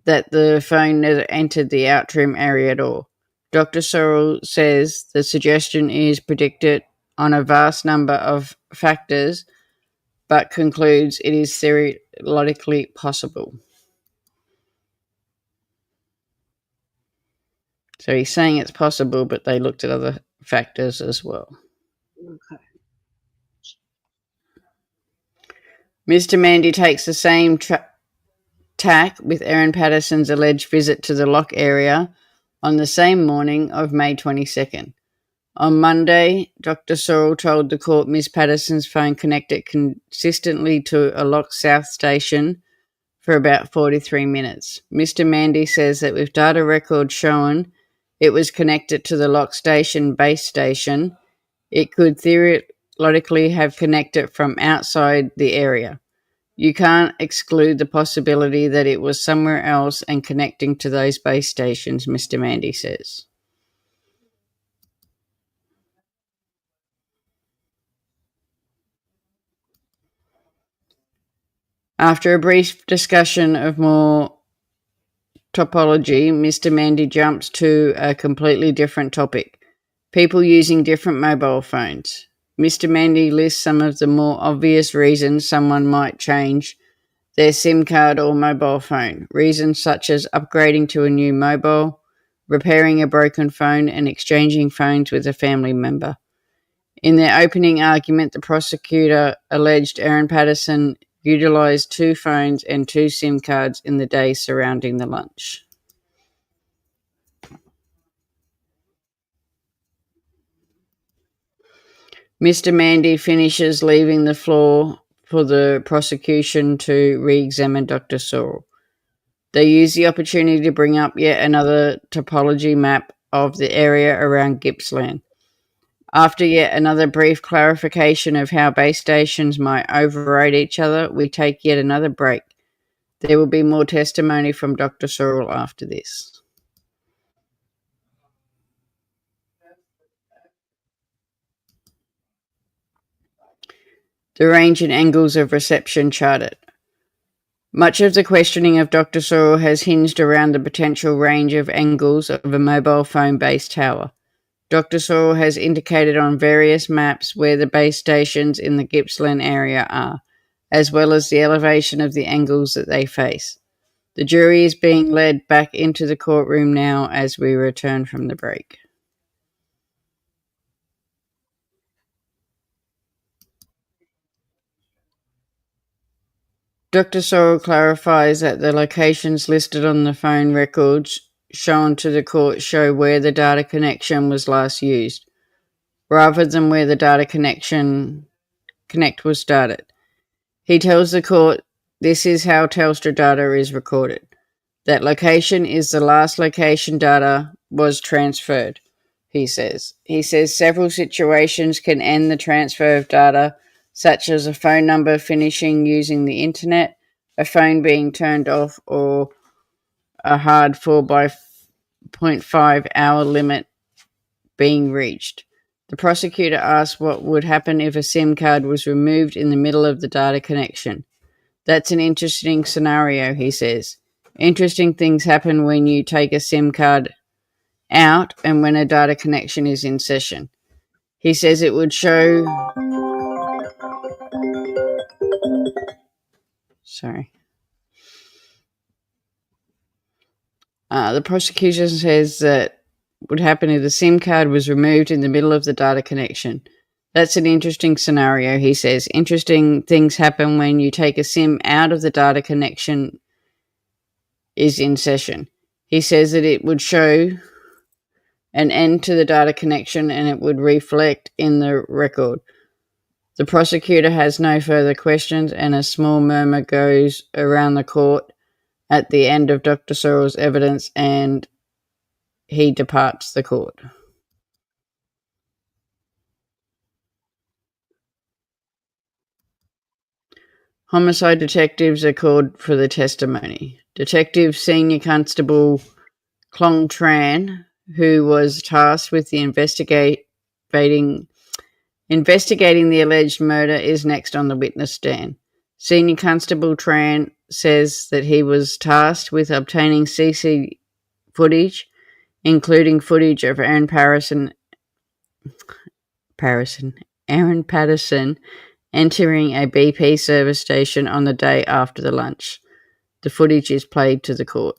that the phone never entered the Outram area at all. Dr. Sorrell says the suggestion is predicted on a vast number of factors, but concludes it is theoretically possible. So he's saying it's possible, but they looked at other factors as well. Okay. Mr. Mandy takes the same tack with Erin Patterson's alleged visit to the lock area on the same morning of May 22nd. On Monday, Dr. Sorrell told the court Miss Patterson's phone connected consistently to a lock south station for about 43 minutes. Mr. Mandy says that with data records showing it was connected to the lock station base station, it could theoretically have connected from outside the area. You can't exclude the possibility that it was somewhere else and connecting to those base stations, Mr. Mandy says. After a brief discussion of more topology, Mr. Mandy jumps to a completely different topic: people using different mobile phones. Mr. Mandy lists some of the more obvious reasons someone might change their SIM card or mobile phone. Reasons such as upgrading to a new mobile, repairing a broken phone, and exchanging phones with a family member. In their opening argument, the prosecutor alleged Erin Patterson utilised 2 phones and 2 SIM cards in the days surrounding the lunch. Mr. Mandy finishes leaving the floor for the prosecution to re-examine Dr. Sorrell. They use the opportunity to bring up yet another topology map of the area around Gippsland. After yet another brief clarification of how base stations might override each other, we take yet another break. There will be more testimony from Dr. Sorrell after this. The range and angles of reception charted. Much of the questioning of Dr. Sorrell has hinged around the potential range of angles of a mobile phone-based tower. Dr. Sorrell has indicated on various maps where the base stations in the Gippsland area are, as well as the elevation of the angles that they face. The jury is being led back into the courtroom now as we return from the break. Dr. Sorrell clarifies that the locations listed on the phone records shown to the court show where the data connection was last used, rather than where the data connect was started. He tells the court this is how Telstra data is recorded. That location is the last location data was transferred, he says. He says several situations can end the transfer of data, such as a phone number finishing using the internet, a phone being turned off, or a hard 4.5 hour limit being reached. The prosecutor asked what would happen if a SIM card was removed in the middle of the data connection. That's an interesting scenario, he says. Interesting things happen when you take a SIM card out and when a data connection is in session. He says it would show... The prosecution says that would happen if the SIM card was removed in the middle of the data connection. That's an interesting scenario, he says. Interesting things happen when you take a SIM out of the data connection is in session. He says that it would show an end to the data connection and it would reflect in the record. The prosecutor has no further questions, and a small murmur goes around the court at the end of Dr. Sorrell's evidence, and he departs the court. Homicide detectives are called for the testimony. Detective Senior Constable Klong Tran, who was tasked with investigating the alleged murder, is next on the witness stand. Senior Constable Tran says that he was tasked with obtaining CC footage, including footage of Erin Patterson entering a BP service station on the day after the lunch. The footage is played to the court.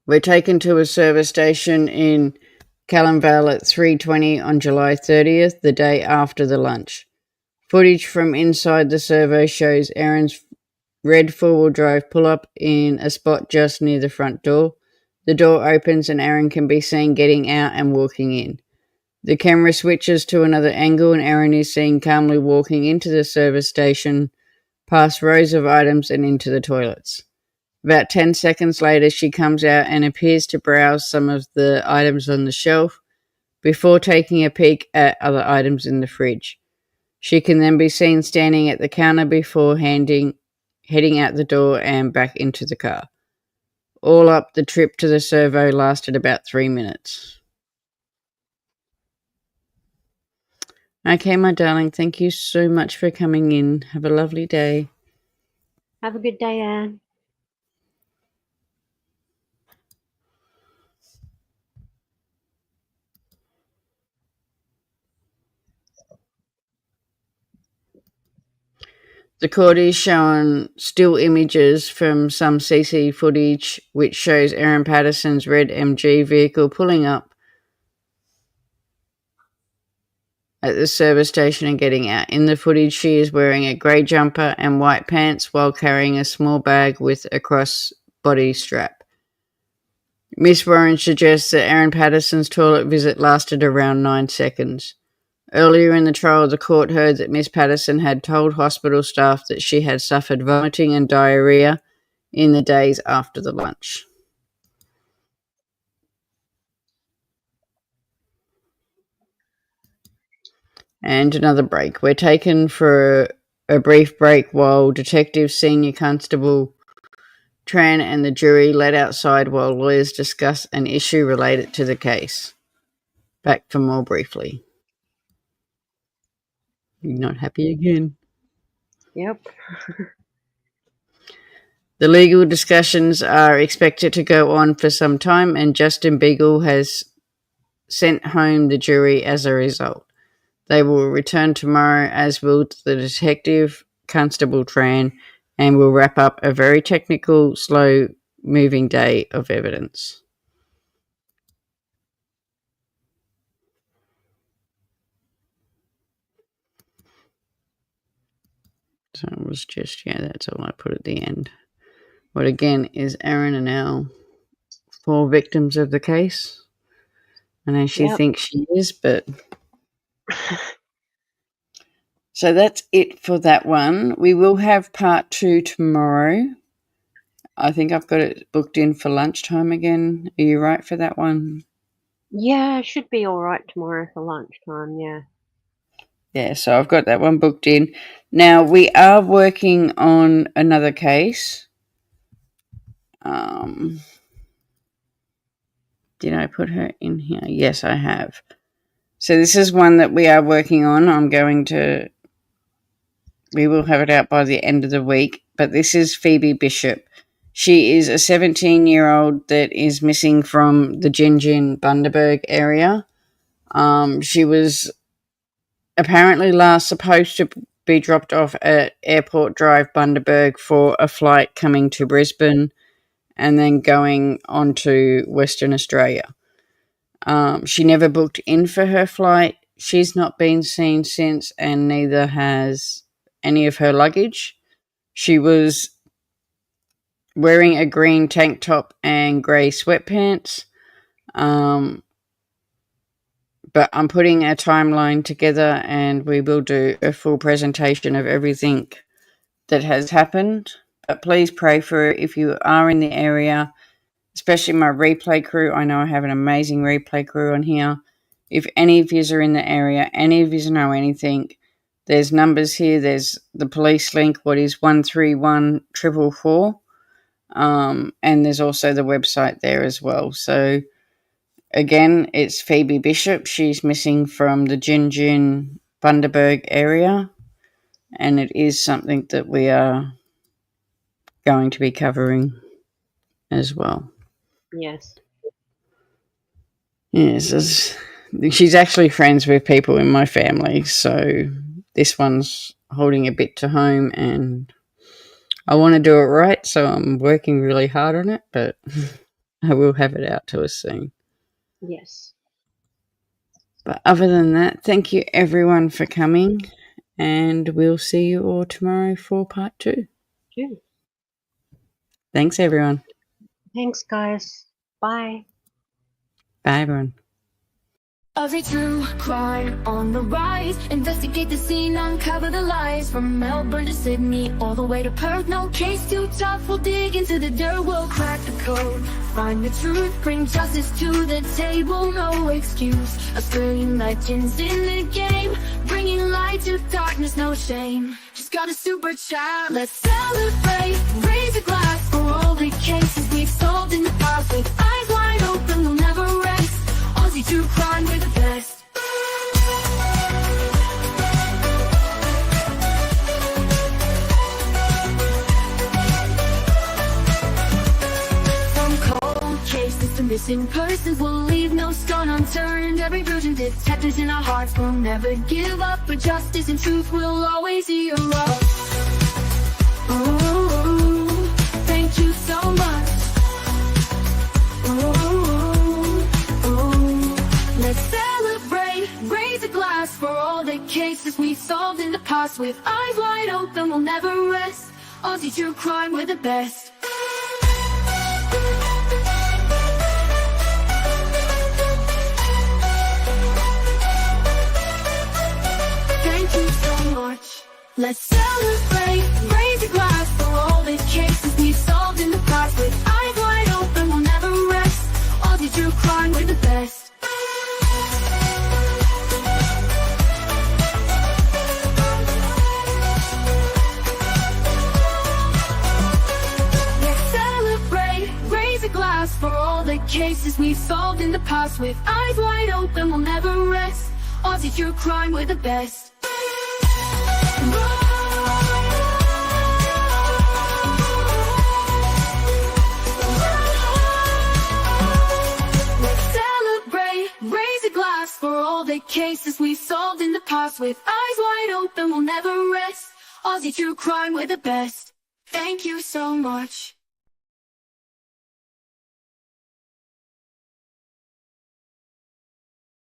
We're taken to a service station in Callanvale at 3:20 on July 30th, the day after the lunch. Footage from inside the servo shows Erin's red four-wheel drive pull up in a spot just near the front door. The door opens and Erin can be seen getting out and walking in. The camera switches to another angle and Erin is seen calmly walking into the service station, past rows of items and into the toilets. About 10 seconds later, she comes out and appears to browse some of the items on the shelf before taking a peek at other items in the fridge. She can then be seen standing at the counter before heading out the door and back into the car. All up, the trip to the servo lasted about 3 minutes. Okay, my darling, thank you so much for coming in. Have a lovely day. Have a good day, Anne. The court is showing still images from some CC footage which shows Erin Patterson's red MG vehicle pulling up at the service station and getting out. In the footage, she is wearing a grey jumper and white pants while carrying a small bag with a cross-body strap. Miss Warren suggests that Erin Patterson's toilet visit lasted around 9 seconds. Earlier in the trial, the court heard that Miss Patterson had told hospital staff that she had suffered vomiting and diarrhea in the days after the lunch. And another break. We're taken for a brief break while Detective Senior Constable Tran and the jury let outside while lawyers discuss an issue related to the case. Back for more briefly. You're not happy again. Yep. The legal discussions are expected to go on for some time, and Justin Beagle has sent home the jury as a result. They will return tomorrow, as will the Detective Constable Tran, and will wrap up a very technical, slow-moving day of evidence. So it was just, that's all I put at the end. What again is Erin and now 4 victims of the case. I know she thinks she is, but... So that's it for that one. We will have part 2 tomorrow. I think I've got it booked in for lunchtime again. Are you right for that one? Yeah, it should be all right tomorrow for lunchtime, yeah. Yeah, so I've got that one booked in. Now, we are working on another case. Did I put her in here? Yes, I have. So this is one that we are working on. We will have it out by the end of the week. But this is Phoebe Bishop. She is a 17-year-old that is missing from the Gingin Bundaberg area. She was apparently last supposed to be dropped off at Airport Drive, Bundaberg, for a flight coming to Brisbane and then going on to Western Australia. She never booked in for her flight. She's not been seen since, and neither has any of her luggage. She was wearing a green tank top and grey sweatpants. But I'm putting a timeline together and we will do a full presentation of everything that has happened. But please pray for her if you are in the area, especially my replay crew. I know I have an amazing replay crew on here. If any of you are in the area, any of you know anything, there's numbers here. There's the police link, what is 131 444. And there's also the website there as well. So again, it's Phoebe Bishop. She's missing from the Gin Bundaberg area, and it is something that we are going to be covering as well. Yes. Yes, she's actually friends with people in my family, so this one's holding a bit to home, and I want to do it right, so I'm working really hard on it, but I will have it out to us soon. Yes. But other than that, thank you everyone for coming, and we'll see you all tomorrow for part 2. Good. Thanks, everyone. Thanks, guys. Bye. Bye, everyone. Every true crime on the rise. Investigate the scene, uncover the lies. From Melbourne to Sydney, all the way to Perth. No case too tough, we'll dig into the dirt. We'll crack the code, find the truth, bring justice to the table. No excuse, Australian legends in the game, bringing light to darkness, no shame. Just got a super chat, let's celebrate. Raise a glass for all the cases we've solved in the past. With eyes wide open, we'll never rest. Aussie true crime, we're the best. From cold cases to missing persons, we'll leave no stone unturned. Every version detectives in our hearts will never give up. But justice and truth will always hear us. Ooh, thank you so much. Let's celebrate, raise a glass for all the cases we solved in the past. With eyes wide open, we'll never rest. Aussie true crime, we're the best. Thank you so much. Let's celebrate, raise a glass for all the cases we solved in the past. With eyes wide open, we'll never rest. Aussie true crime, we're the best. For all the cases we've solved in the past. With eyes wide open, we'll never rest. Aussie true crime, we're the best. Let's celebrate, raise a glass for all the cases we've solved in the past. With eyes wide open, we'll never rest. Aussie true crime, we're the best. Thank you so much.